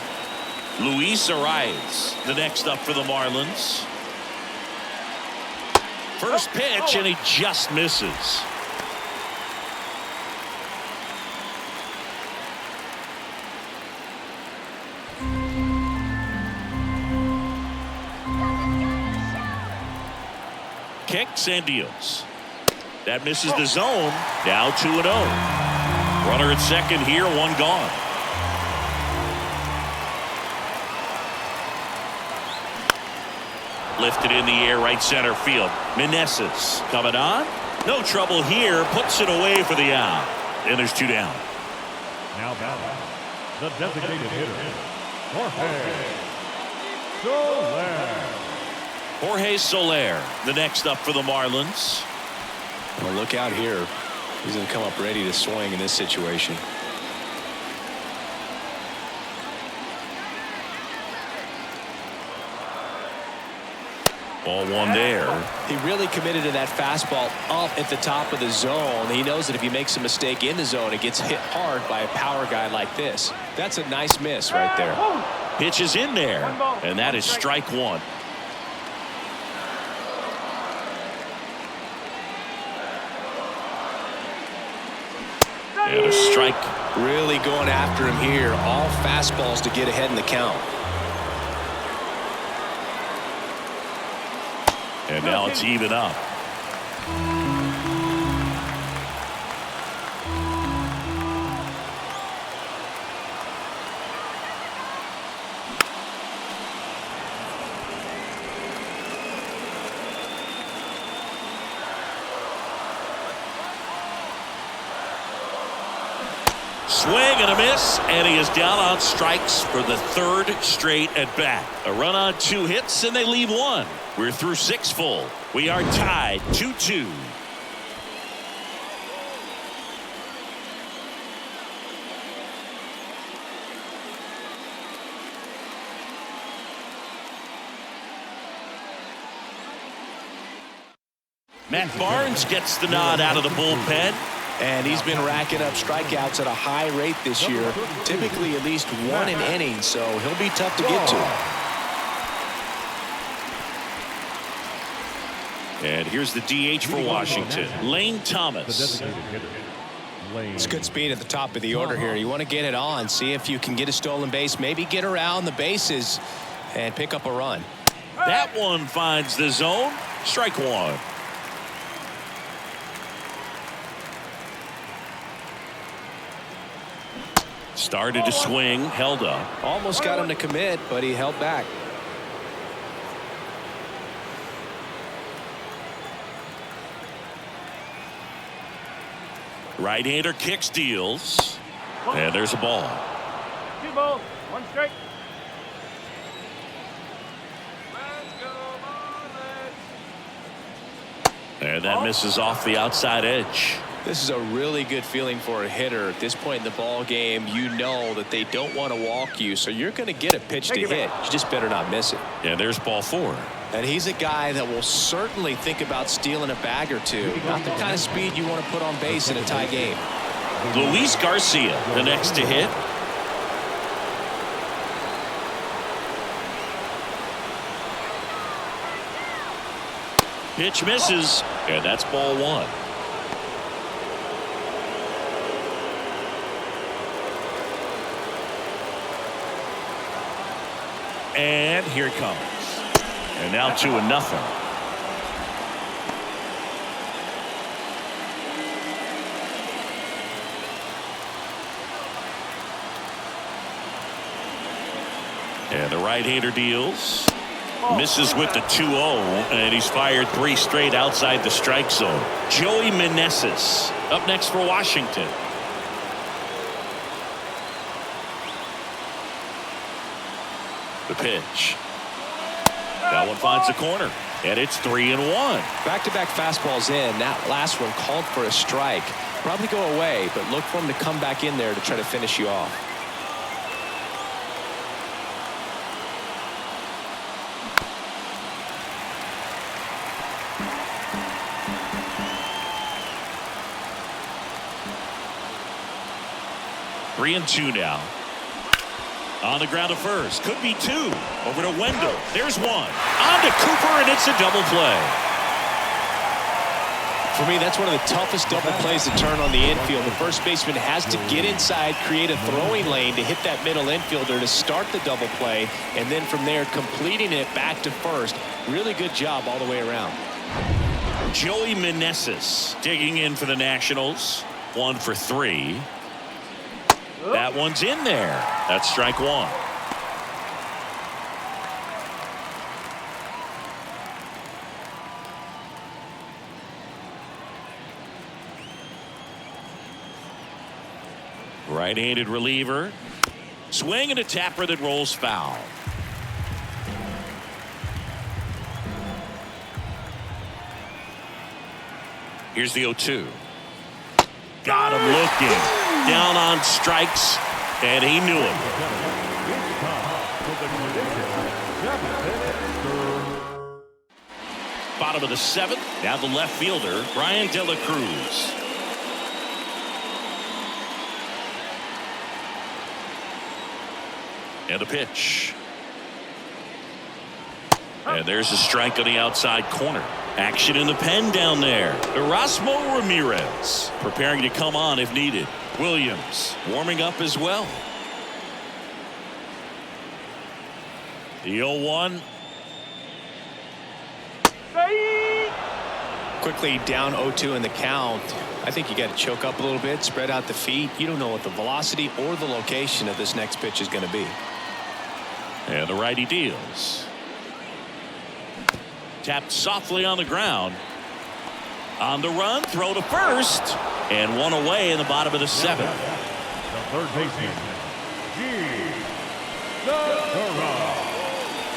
Luis Arias, the next up for the Marlins. First pitch, and he just misses. Kicks and deals. That misses the zone. Now 2-0. Runner at second here, one gone. Lifted in the air, right center field. Meneses coming on. No trouble here. Puts it away for the out. And there's 2 down. Now batting, the designated hitter, Soler. Jorge Soler, the next up for the Marlins. Well, look out here. He's going to come up ready to swing in this situation. Ball one there. He really committed to that fastball up at the top of the zone. He knows that if he makes a mistake in the zone, it gets hit hard by a power guy like this. That's a nice miss right there. Pitch is in there, and that is strike one. And a strike. Really going after him here. All fastballs to get ahead in the count. And now it's even up. Swing and a miss, and he is down on strikes for the third straight at bat. A run on 2 hits, and they leave 1. We're through 6 full. We are tied 2-2. Matt Barnes gets the nod out of the bullpen. And he's been racking up strikeouts at a high rate this year, typically at least 1 an inning, so he'll be tough to get to. And here's the DH for Washington, Lane Thomas. It's good speed at the top of the order here. You want to get it on, see if you can get a stolen base, maybe get around the bases and pick up a run. That one finds the zone. Strike 1. Started to swing, held up. Almost got him to commit, but he held back. Right-hander kicks, deals. And there's a ball. 2 balls, 1 strike. And that misses off the outside edge. This is a really good feeling for a hitter. At this point in the ball game, you know that they don't want to walk you, so you're going to get a pitch to hit. You just better not miss it. And there's ball 4. And he's a guy that will certainly think about stealing a bag or 2. Not the kind of speed you want to put on base in a tie game. Luis Garcia, the next to hit. Pitch misses, and that's ball 1. And here it comes. And now 2-0. And the right-hander deals. Misses with the 2-0, and he's fired 3 straight outside the strike zone. Joey Meneses up next for Washington. The pitch. That one finds the corner, and it's 3-1. Back-to-back fastballs in. That last one called for a strike. Probably go away, but look for him to come back in there to try to finish you off. Three and 2 now. On the ground to first. Could be 2. Over to Wendell. There's 1. On to Cooper, and it's a double play. For me, that's one of the toughest double plays to turn on the infield. The first baseman has to get inside, create a throwing lane to hit that middle infielder to start the double play, and then from there completing it back to first. Really good job all the way around. Joey Meneses digging in for the Nationals. 1 for 3. That one's in there. That's strike 1. Right-handed reliever. Swing and a tapper that rolls foul. Here's the 0-2. Got him looking. Down on strikes, and he knew it. Bottom of the 7th. Now the left fielder, Brian De La Cruz. And the pitch. And there's a strike on the outside corner. Action in the pen down there. Erasmo Ramirez preparing to come on if needed. Williams warming up as well. The 0-1. Quickly down 0-2 in the count. I think you got to choke up a little bit, spread out the feet. You don't know what the velocity or the location of this next pitch is going to be. And the righty deals. Tapped softly on the ground. On the run, throw to first, and 1 away in the bottom of the 7th. third baseman, Segura.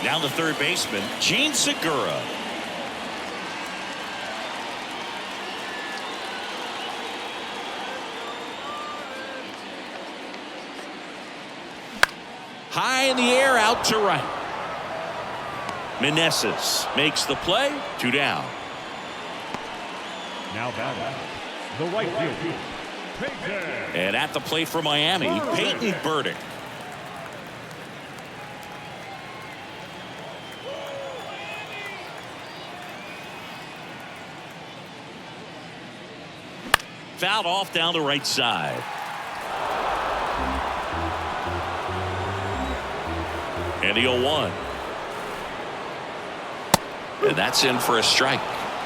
Now the third baseman, Gene Segura. High in the air, out to right. Meneses makes the play. 2 down. Now batting, the right field, Peyton. And at the plate for Miami, Peyton Burdick. Fouled off down the right side. And the 0-1. And that's in for a strike.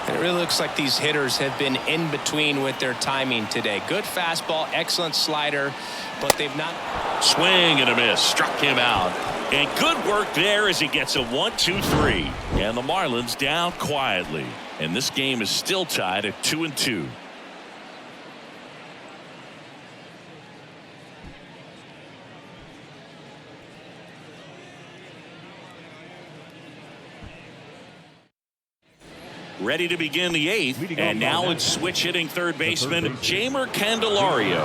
It really looks like these hitters have been in between with their timing today. Good fastball, excellent slider, but they've not. Swing and a miss. Struck him out. And good work there as he gets a 1-2-3. And the Marlins down quietly. And this game is still tied at 2-2. Ready to begin the 8th, and now it's switch hitting third baseman Jeimer Candelario.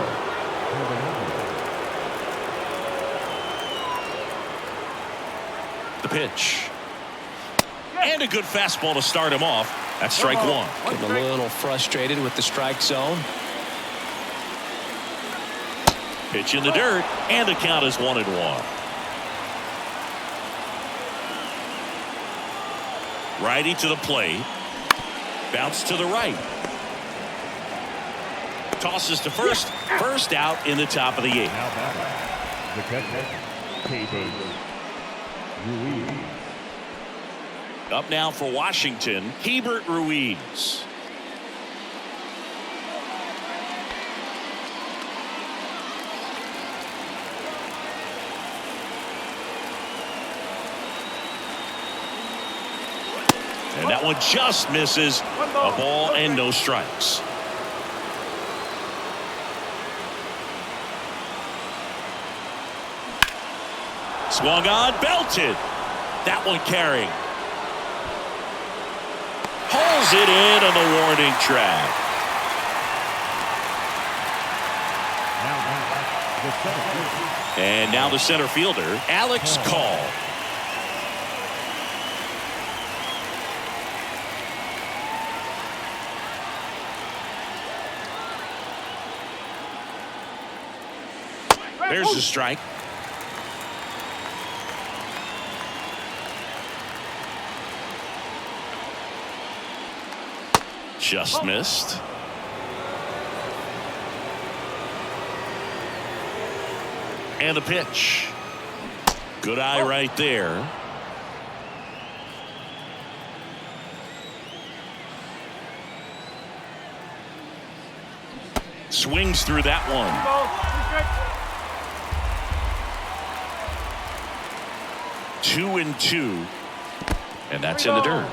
The pitch. And a good fastball to start him off. That's strike 1. Getting a little frustrated with the strike zone. Pitch in the dirt, and the count is 1-1. Righty to the plate. Bounce to the right. Tosses to first. First out in the top of the 8th. Now batting, the catcher, Hebert Ruiz. Up now for Washington, Hebert Ruiz. And that one just misses. A ball and no strikes. Swung on, belted. That one carrying. Hauls it in on the warning track. And now the center fielder, Alex Call. There's the strike. Just missed. And the pitch. Good eye right there. Swings through that one. 2-2. And that's in the dirt.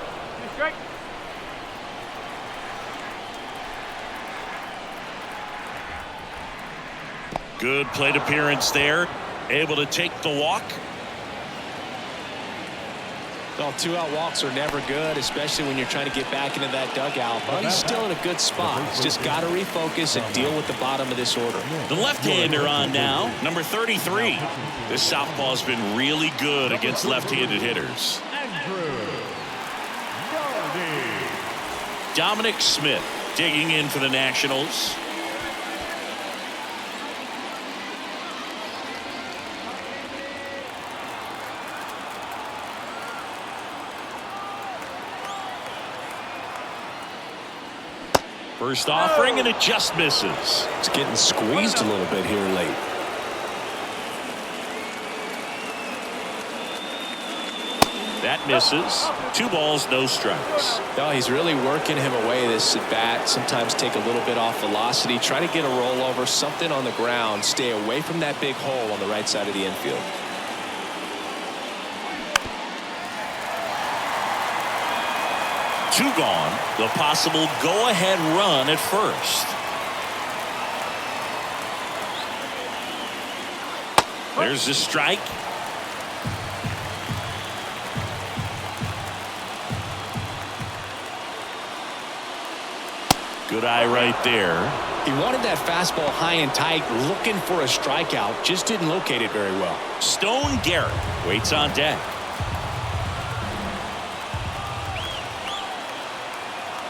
Good plate appearance there. Able to take the walk. Well, 2-out walks are never good, especially when you're trying to get back into that dugout. But he's still in a good spot. He's just got to refocus and deal with the bottom of this order. The left-hander on now, number 33. This southpaw's been really good against left-handed hitters. Dominic Smith digging in for the Nationals. First offering, and it just misses. It's getting squeezed a little bit here late. That misses. 2 balls, no strikes. No, he's really working him away this at bat. Sometimes take a little bit off velocity. Try to get a rollover, something on the ground. Stay away from that big hole on the right side of the infield. Two gone. The possible go-ahead run at first. There's the strike. Good eye right there. He wanted that fastball high and tight, looking for a strikeout. Just didn't locate it very well. Stone Garrett waits on deck.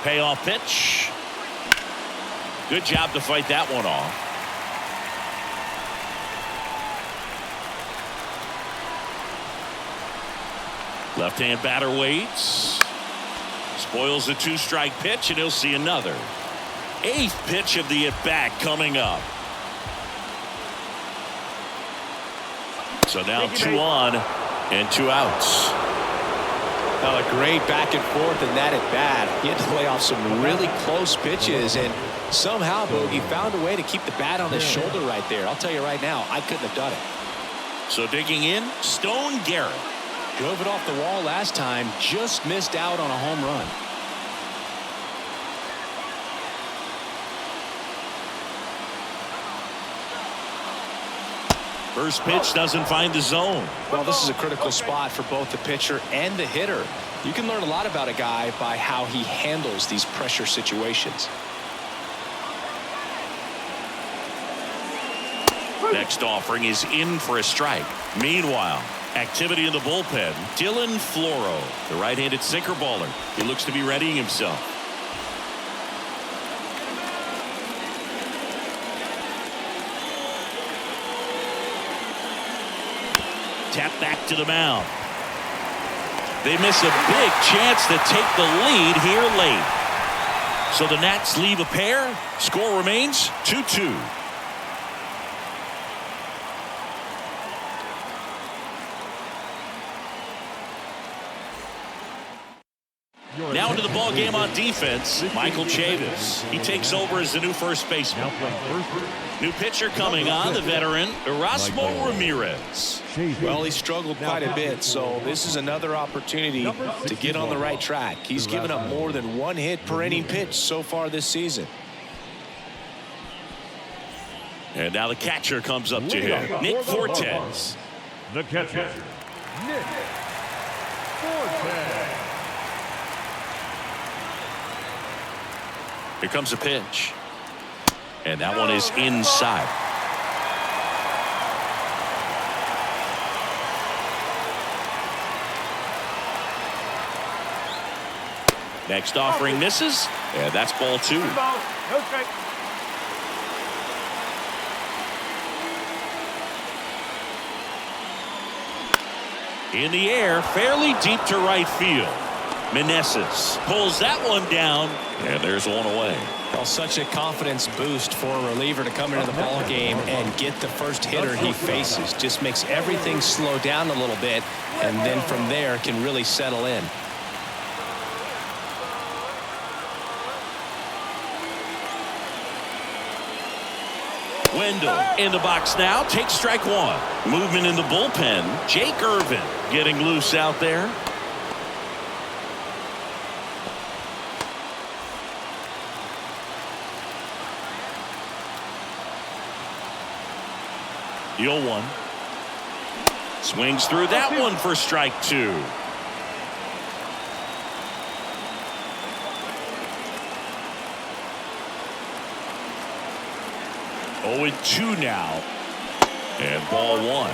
Payoff pitch. Good job to fight that one off. Left-hand batter waits. Spoils the 2-strike pitch, and he'll see another. 8th pitch of the at-bat coming up. So now 2 on and 2 outs. Well, a great back and forth in that at bat. He had to lay off some really close pitches, and somehow Bogey found a way to keep the bat on his shoulder right there. I'll tell you right now, I couldn't have done it. So digging in, Stone Garrett. Drove it off the wall last time, just missed out on a home run. First pitch doesn't find the zone. Well, this is a critical spot for both the pitcher and the hitter. You can learn a lot about a guy by how he handles these pressure situations. Next offering is in for a strike. Meanwhile, activity in the bullpen. Dylan Floro, the right-handed sinker baller. He looks to be readying himself. Tap back to the mound. They miss a big chance to take the lead here late. So the Nats leave a pair. Score remains 2-2. Now into the ball game on defense, Michael Chavis. He takes over as the new first baseman. New pitcher coming on, the veteran Erasmo Ramirez. Well, he struggled quite a bit, so this is another opportunity to get on the right track. He's given up more than 1 hit per inning pitch so far this season. And now the catcher comes up to him, Nick Fortes. The catcher, Nick Fortes. Here comes a pitch. And that one is inside. Next offering misses. And that's ball 2. No strike. In the air, fairly deep to right field. Meneses pulls that one down, and there's one away. Well, such a confidence boost for a reliever to come into the ball game and get the first hitter he faces. Just makes everything slow down a little bit, and then from there can really settle in. Wendell in the box now, takes strike 1. Movement in the bullpen. Jake Irvin getting loose out there. The 0-1. Swings through that one for strike 2. Oh, and 2 now. And ball 1.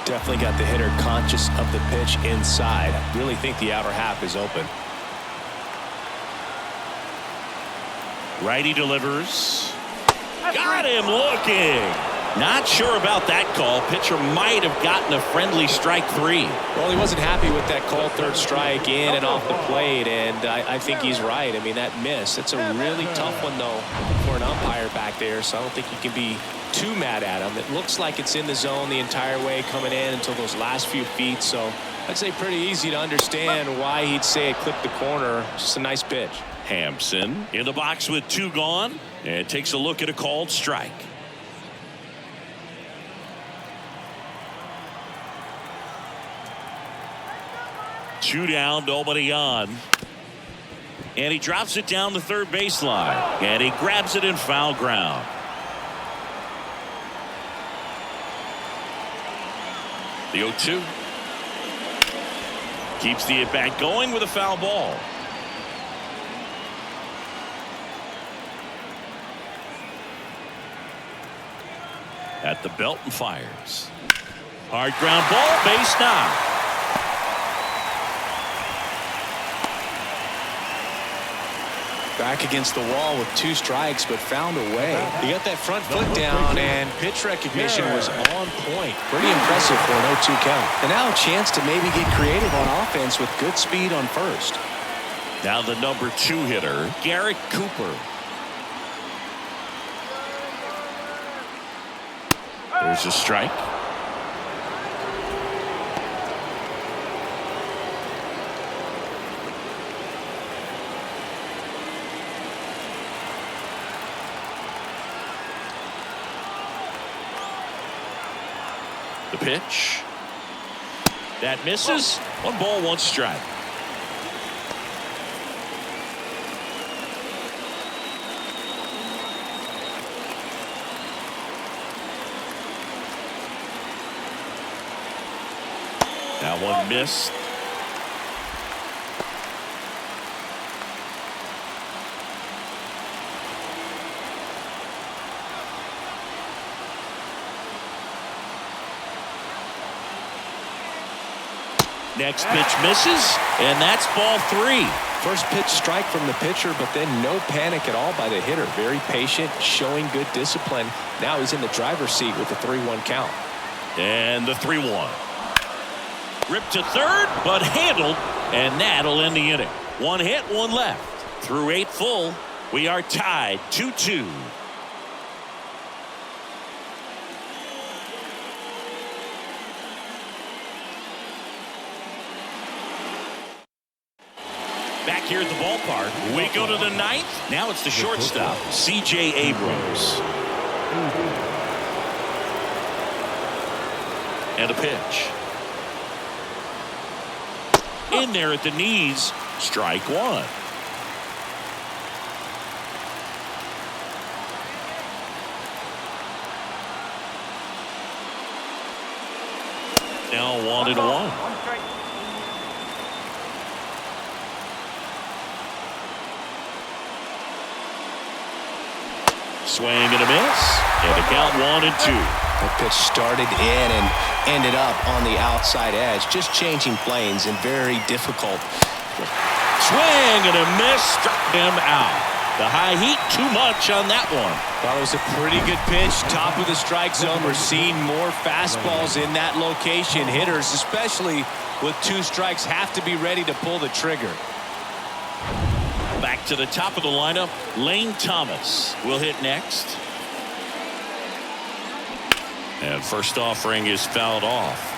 Definitely got the hitter conscious of the pitch inside. I really think the outer half is open. Righty delivers. Got him looking. Not sure about that call. Pitcher might have gotten a friendly strike 3. Well, he wasn't happy with that called third strike in and off the plate, and I think he's right. I mean, that miss, it's a really tough one, though, for an umpire back there, so I don't think you can be too mad at him. It looks like it's in the zone the entire way coming in until those last few feet, so I'd say pretty easy to understand why he'd say it clipped the corner. Just a nice pitch. Hampson in the box with 2 gone and takes a look at a called strike. 2 down, nobody on. And he drops it down the third baseline. And he grabs it in foul ground. The 0-2. Keeps the at-bat going with a foul ball. At the belt and fires. Hard ground ball, base knock. Back against the wall with 2 strikes, but found a way. He got that front foot down, and pitch recognition was on point. Pretty impressive for an 0-2 count. And now a chance to maybe get creative on offense with good speed on first. Now the number 2 hitter, Garrett Cooper. There's a strike. The pitch. That misses. 1 ball, 1 strike. Now 1 missed. Next pitch misses, and that's ball 3. First pitch strike from the pitcher, but then no panic at all by the hitter. Very patient, showing good discipline. Now he's in the driver's seat with the 3-1 count. And the 3-1. Ripped to third, but handled, and that'll end the inning. 1 hit, 1 left. Through 8 full, we are tied 2-2. Back here at the ballpark, we go to the 9th. Now it's the shortstop, C.J. Abrams. And a pitch. In there at the knees, strike 1. Now 1-1. Swing and a miss, and the count 1-2. That pitch started in and ended up on the outside edge, just changing planes and very difficult. Swing and a miss, struck him out. The high heat, too much on that one. Thought it was a pretty good pitch, top of the strike zone. We're seeing more fastballs in that location. Hitters, especially with 2 strikes, have to be ready to pull the trigger. Back to the top of the lineup, Lane Thomas will hit next. And first offering is fouled off.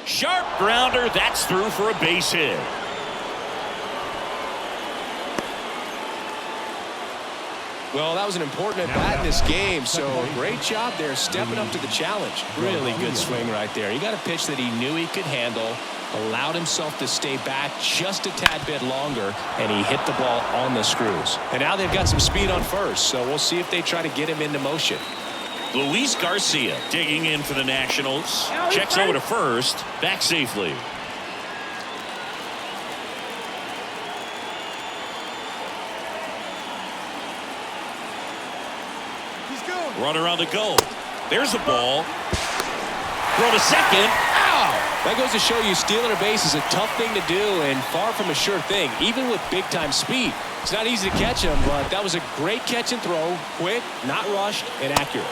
Sharp grounder, that's through for a base hit. Well, that was an important at-bat in this game, so great job there stepping up to the challenge. Really good swing right there. He got a pitch that he knew he could handle, allowed himself to stay back just a tad bit longer, and he hit the ball on the screws. And now they've got some speed on first, so we'll see if they try to get him into motion. Luis Garcia digging in for the Nationals. Checks over to first, back safely. Runner on the go. There's the ball. Throw to second. Ow! That goes to show you stealing a base is a tough thing to do and far from a sure thing, even with big-time speed. It's not easy to catch him, but that was a great catch and throw. Quick, not rushed, and accurate.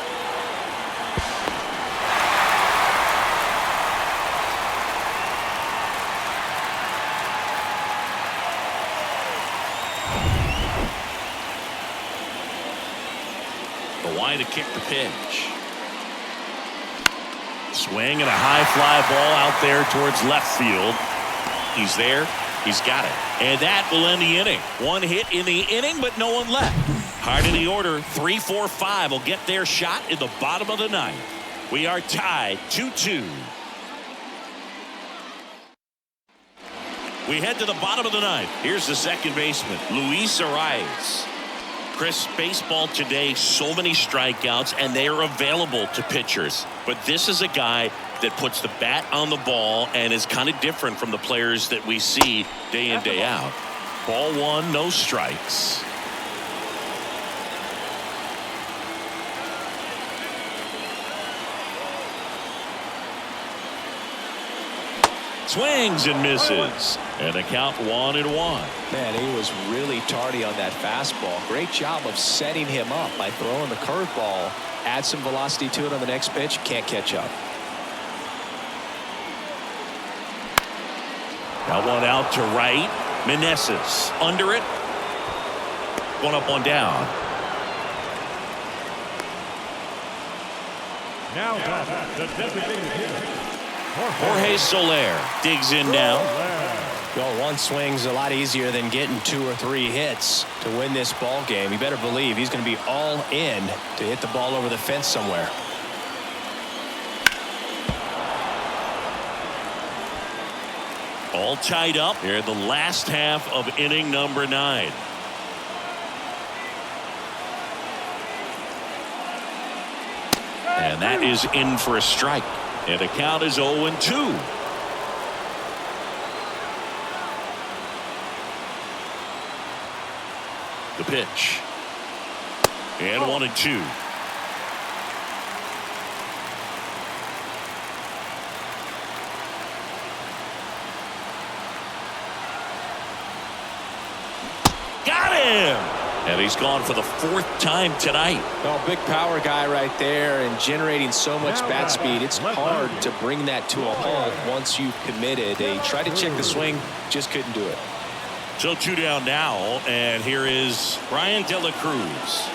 To kick the pitch. Swing and a high fly ball out there towards left field. He's there. He's got it. And that will end the inning. One hit in the inning, but no one left. Hard in the order. 3, 4, 5 will get their shot in the bottom of the ninth. We are tied 2-2. We head to the bottom of the ninth. Here's the second baseman, Luis Arias. Chris, baseball today, so many strikeouts, and they are available to pitchers. But this is a guy that puts the bat on the ball and is kind of different from the players that we see day in, day out. Ball one, no strikes. Swings and misses. And a count 1-1. Man, he was really tardy on that fastball. Great job of setting him up by throwing the curveball. Add some velocity to it on the next pitch. Can't catch up. Now one out to right. Meneses under it. One up, one down. Now back, the designated hitter, Jorge Soler digs in now. Well, one swing's a lot easier than getting 2 or 3 hits to win this ball game. You better believe he's going to be all in to hit the ball over the fence somewhere. All tied up here in the last half of inning number 9. And that is in for a strike. And the count is 0-2. The pitch. And 1-2. Got him! And he's gone for the 4th time tonight. Well, big power guy right there and generating so much bat speed. It's hard to bring that to a halt once you've committed. They tried to check the swing, just couldn't do it. So 2 down now, and here is Brian De La Cruz.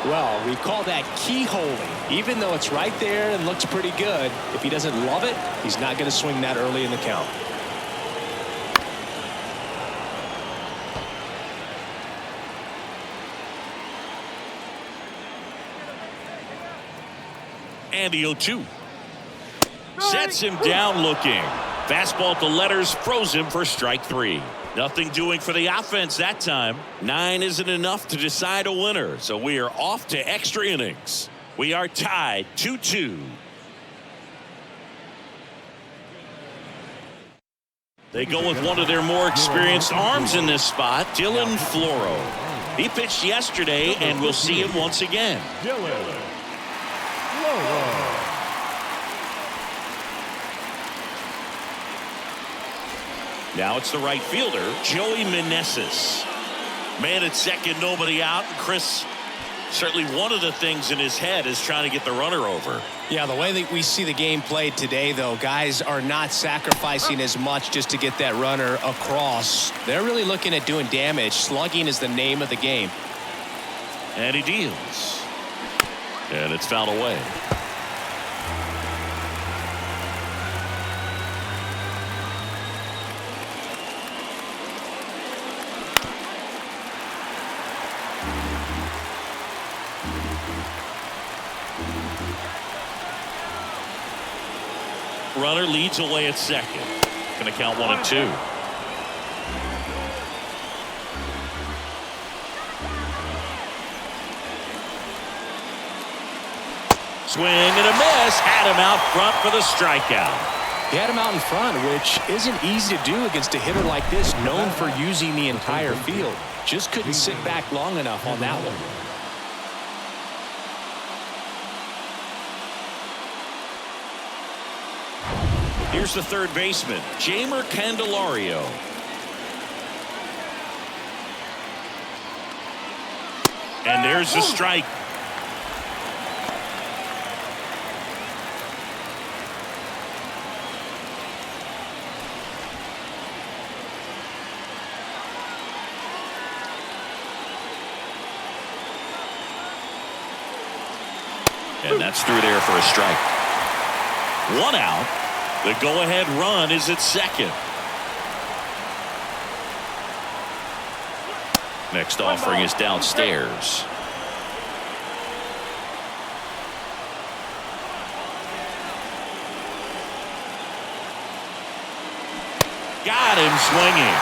Well, we call that keyholing. Even though it's right there and looks pretty good, if he doesn't love it, he's not going to swing that early in the count. And the 0-2. Sets him down looking. Fastball to letters, froze him for strike 3. Nothing doing for the offense that time. 9 isn't enough to decide a winner, so we are off to extra innings. We are tied 2-2. They go with one of their more experienced arms in this spot, Dylan Floro. He pitched yesterday, and we'll see him once again. Dylan Floro. Now it's the right fielder, Joey Meneses. Man at second, nobody out. And Chris, certainly one of the things in his head is trying to get the runner over. Yeah, the way that we see the game played today, though, guys are not sacrificing as much just to get that runner across. They're really looking at doing damage. Slugging is the name of the game. And he deals. And it's fouled away. Runner leads away at second. Going to count 1-2. Swing and a miss. Had him out front for the strikeout. He had him out in front, which isn't easy to do against a hitter like this, known for using the entire field. Just couldn't sit back long enough on that one. Here's the third baseman, Jeimer Candelario. And there's the strike. And that's through there for a strike. 1 out. The go-ahead run is at second. Next offering is downstairs. Got him swinging.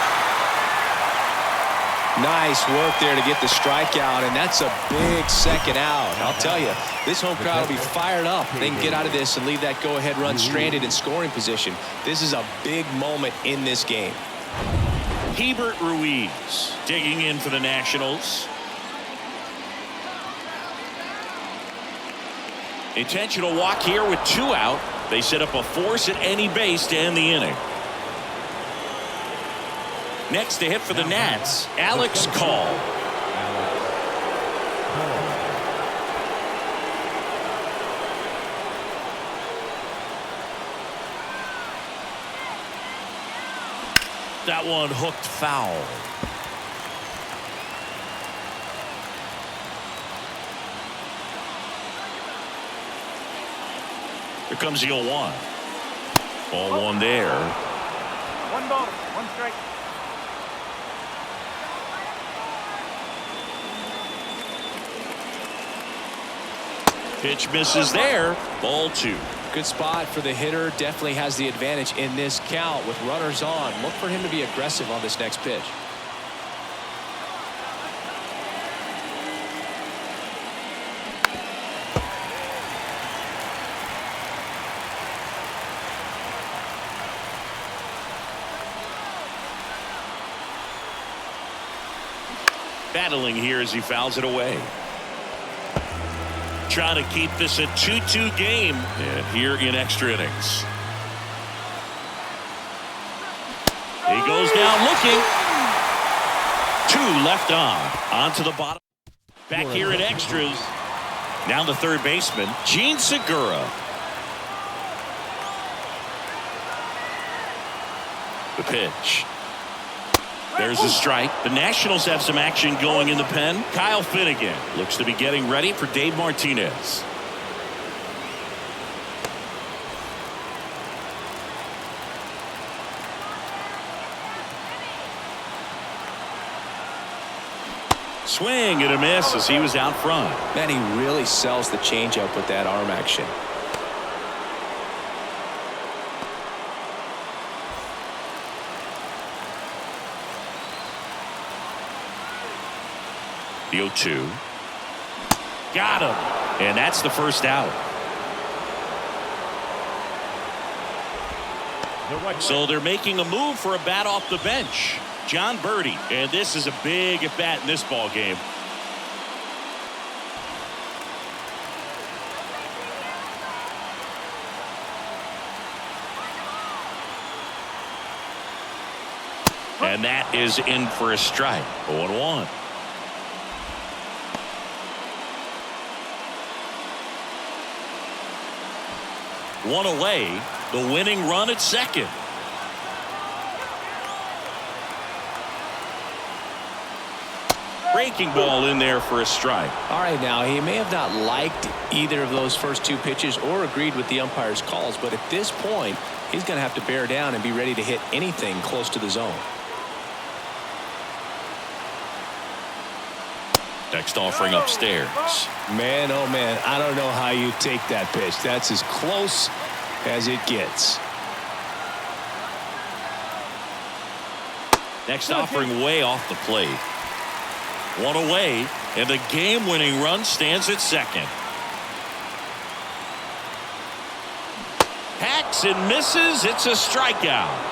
Nice work there to get the strikeout, and that's a big second out. I'll tell you, this home crowd will be fired up. They can get out of this and leave that go-ahead run stranded in scoring position. This is a big moment in this game. Hebert Ruiz digging in for the Nationals. Intentional walk here with 2 out. They set up a force at any base to end the inning. Next to hit for the Nats, Alex Call. That one hooked foul. Here comes the 0-1. Ball 1 there. 1 ball, 1 strike. Pitch misses there. Ball 2. Good spot for the hitter. Definitely has the advantage in this count with runners on. Look for him to be aggressive on this next pitch. Battling here as he fouls it away. Trying to keep this a 2-2 game here in extra innings. He goes down looking. 2 left on to the bottom. Back here in extras. Now the third baseman, Gene Segura. The pitch. There's a strike. The Nationals have some action going in the pen. Kyle Finnegan looks to be getting ready for Dave Martinez. Swing and a miss as he was out front. Man, he really sells the changeup with that arm action. The 0-2. Got him. And that's the first out. So they're making a move for a bat off the bench. John Birdie. And this is a big at bat in this ball game. And that is in for a strike. 0-1. One away, the winning run at second. Breaking ball in there for a strike. All right, now he may have not liked either of those first 2 pitches or agreed with the umpire's calls, but at this point he's going to have to bear down and be ready to hit anything close to the zone. Next offering upstairs. Man, oh man, I don't know how you take that pitch. That's as close as it gets. Next offering way off the plate. 1 away, and the game-winning run stands at second. Hacks and misses. It's a strikeout.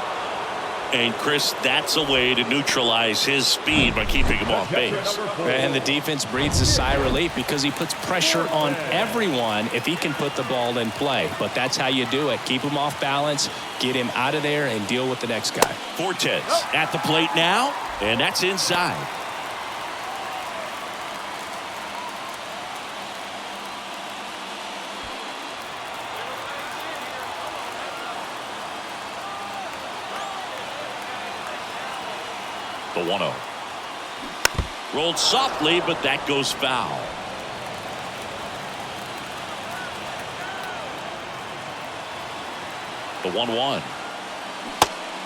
And Chris, that's a way to neutralize his speed by keeping him off base. And the defense breathes a sigh of relief because he puts pressure on everyone if he can put the ball in play. But that's how you do it. Keep him off balance, get him out of there, and deal with the next guy. Fortes at the plate now, and that's inside. The 1-0. Rolled softly, but that goes foul. The 1-1.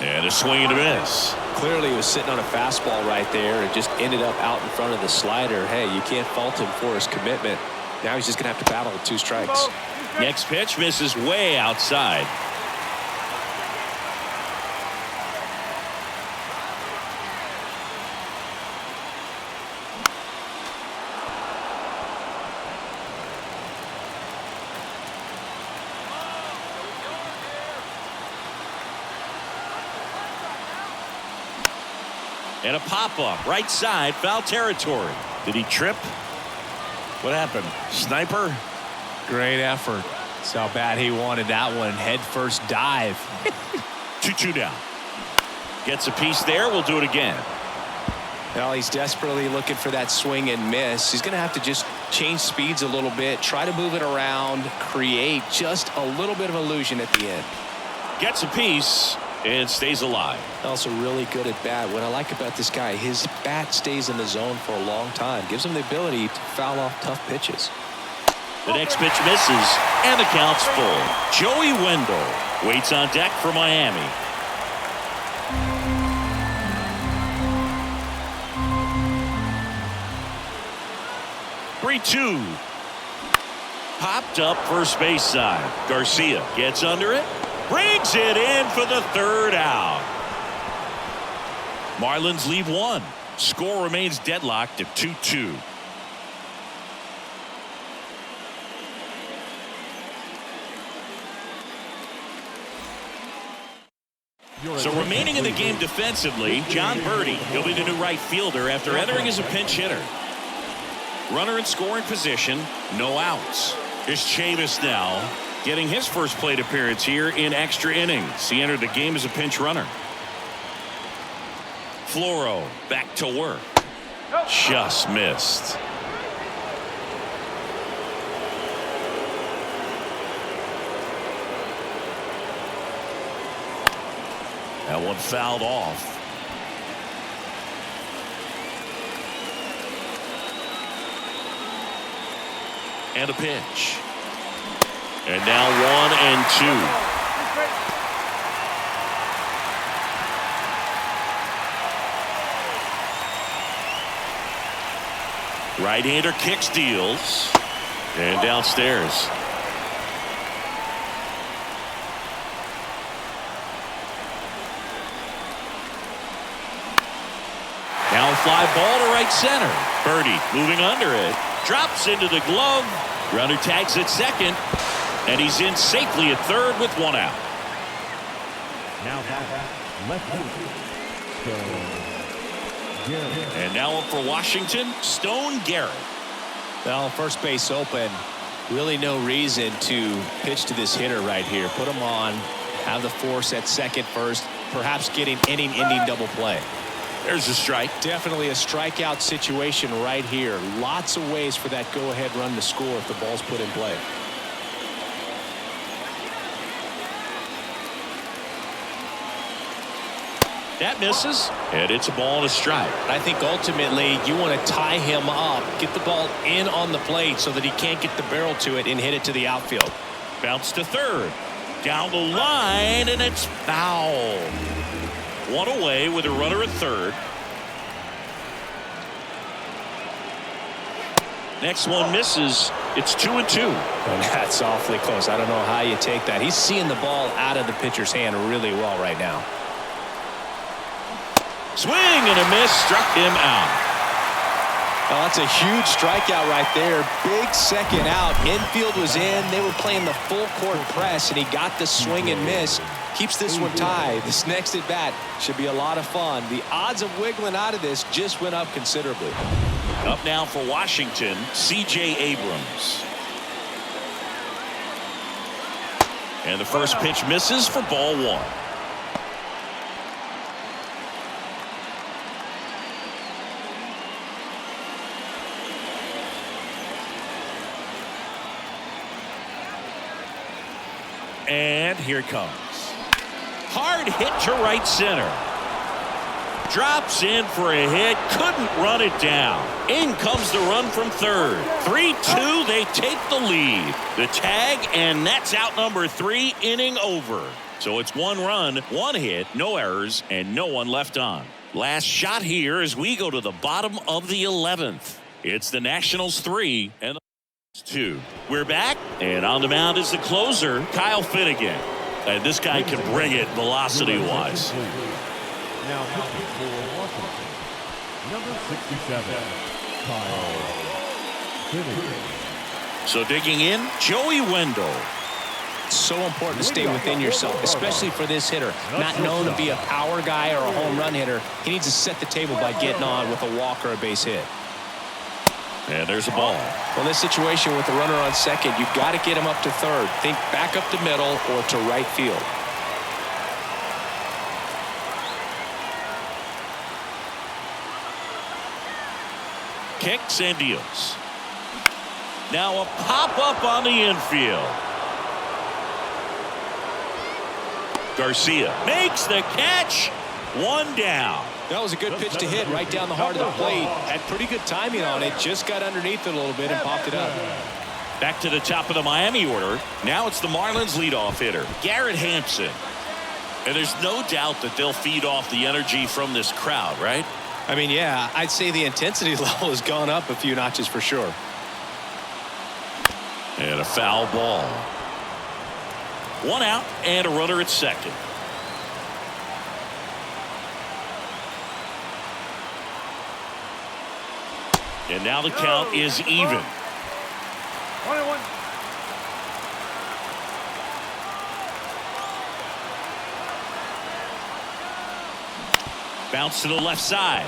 And a swing and a miss. Clearly he was sitting on a fastball right there and just ended up out in front of the slider. Hey, you can't fault him for his commitment. Now he's just going to have to battle with 2 strikes. Next pitch misses way outside. And a pop-up, right side, foul territory. Did he trip? What happened? Sniper? Great effort. That's how bad he wanted that one. Head first dive. 2-2 down. Gets a piece there. We'll do it again. Well, he's desperately looking for that swing and miss. He's going to have to just change speeds a little bit, try to move it around, create just a little bit of illusion at the end. Gets a piece and stays alive. Also really good at bat. What I like about this guy, his bat stays in the zone for a long time. Gives him the ability to foul off tough pitches. The next pitch misses, and the count's full. Joey Wendell waits on deck for Miami. Three-two. Popped up first base side. Garcia gets under it. Brings it in for the 3rd out. Marlins lead 1. Score remains deadlocked at 2-2. So remaining in the game defensively, John Birdie. He'll be the new right fielder after entering as a pinch hitter. Runner in scoring position, no outs. Here's Chavis now, getting his first plate appearance here in extra innings. He entered the game as a pinch runner. Floro back to work. Just missed. That one fouled off. And a pitch. And now 1-2. Right-hander kicks, deals, and downstairs. Now a fly ball to right center. Birdie moving under it. Drops into the glove. Runner tags at second. And he's in safely at third with 1 out. Now left field. And now up for Washington, Stone Garrett. Well, first base open. Really no reason to pitch to this hitter right here. Put him on. Have the force at second first. Perhaps getting inning-ending double play. There's a strike. Definitely a strikeout situation right here. Lots of ways for that go-ahead run to score if the ball's put in play. That misses, and it's a ball and a strike. I think ultimately you want to tie him up, get the ball in on the plate so that he can't get the barrel to it and hit it to the outfield. Bounce to third. Down the line, and it's foul. 1 away with a runner at third. Next one misses. It's 2-2. And that's awfully close. I don't know how you take that. He's seeing the ball out of the pitcher's hand really well right now. Swing and a miss, struck him out. Well, that's a huge strikeout right there. Big second out. Infield was in. They were playing the full court press, and he got the swing and miss. Keeps this one tied. This next at bat should be a lot of fun. The odds of wiggling out of this just went up considerably. Up now for Washington, C.J. Abrams. And the first pitch misses for ball 1. And here it comes. Hard hit to right center. Drops in for a hit. Couldn't run it down. In comes the run from third. 3-2. They take the lead. The tag, and that's out number 3. Inning over. So it's 1 run, 1 hit, no errors, and no one left on. Last shot here as we go to the bottom of the 11th. It's the Nationals 3 and the 2. We're back, and on the mound is the closer, Kyle Finnegan. And this guy can bring it velocity-wise. Now pitching for Washington, number 67, Kyle Finnegan. So digging in, Joey Wendell. It's so important to stay within yourself, especially for this hitter. Not known to be a power guy or a home run hitter. He needs to set the table by getting on with a walk or a base hit. And there's a ball. Well, in this situation with the runner on second, you've got to get him up to third. Think back up to middle or to right field. Kicks and deals. Now a pop-up on the infield. Garcia makes the catch. 1 down. That was a good pitch to hit right down the heart of the plate. Had pretty good timing on it. Just got underneath it a little bit and popped it up. Back to the top of the Miami order. Now it's the Marlins leadoff hitter, Garrett Hampson. And there's no doubt that they'll feed off the energy from this crowd, right? I mean, yeah, I'd say the intensity level has gone up a few notches for sure. And a foul ball. 1 out and a runner at second. And now the count is even. 1-1. Bounce to the left side.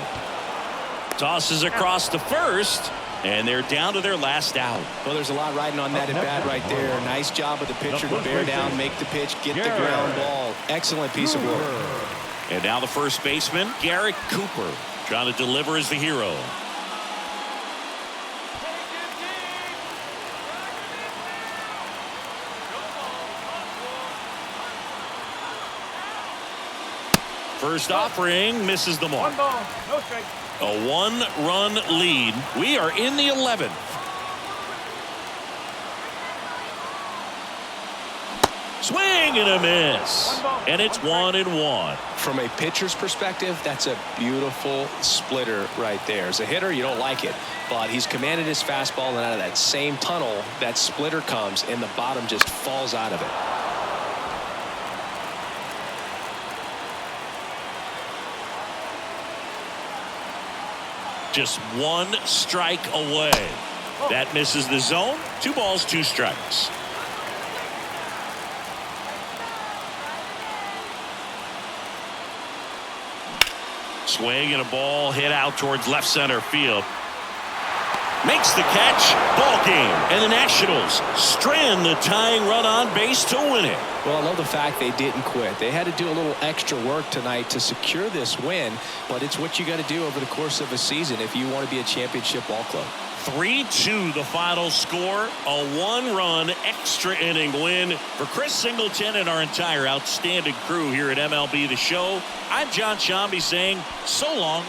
Tosses across to first. And they're down to their last out. Well, there's a lot riding on that at bat right there. Nice job of the pitcher to bear down, make the pitch, get the ground ball. Excellent piece of work. And now the first baseman, Garrett Cooper, trying to deliver as the hero. First offering misses the mark. 1 ball, no strike. A 1-run lead. We are in the 11th. Swing and a miss. And it's 1-1. From a pitcher's perspective, that's a beautiful splitter right there. As a hitter, you don't like it, but he's commanded his fastball, and out of that same tunnel, that splitter comes, and the bottom just falls out of it. Just 1 strike away. That misses the zone. 2 balls, 2 strikes. Swing and a ball hit out towards left center field. Makes the catch. Ball game. And the Nationals strand the tying run on base to win it. Well, I love the fact they didn't quit. They had to do a little extra work tonight to secure this win, but it's what you got to do over the course of a season if you want to be a championship ball club. 3-2 the final score. A 1-run extra inning win for Chris Singleton and our entire outstanding crew here at MLB The Show. I'm John Shambi saying so long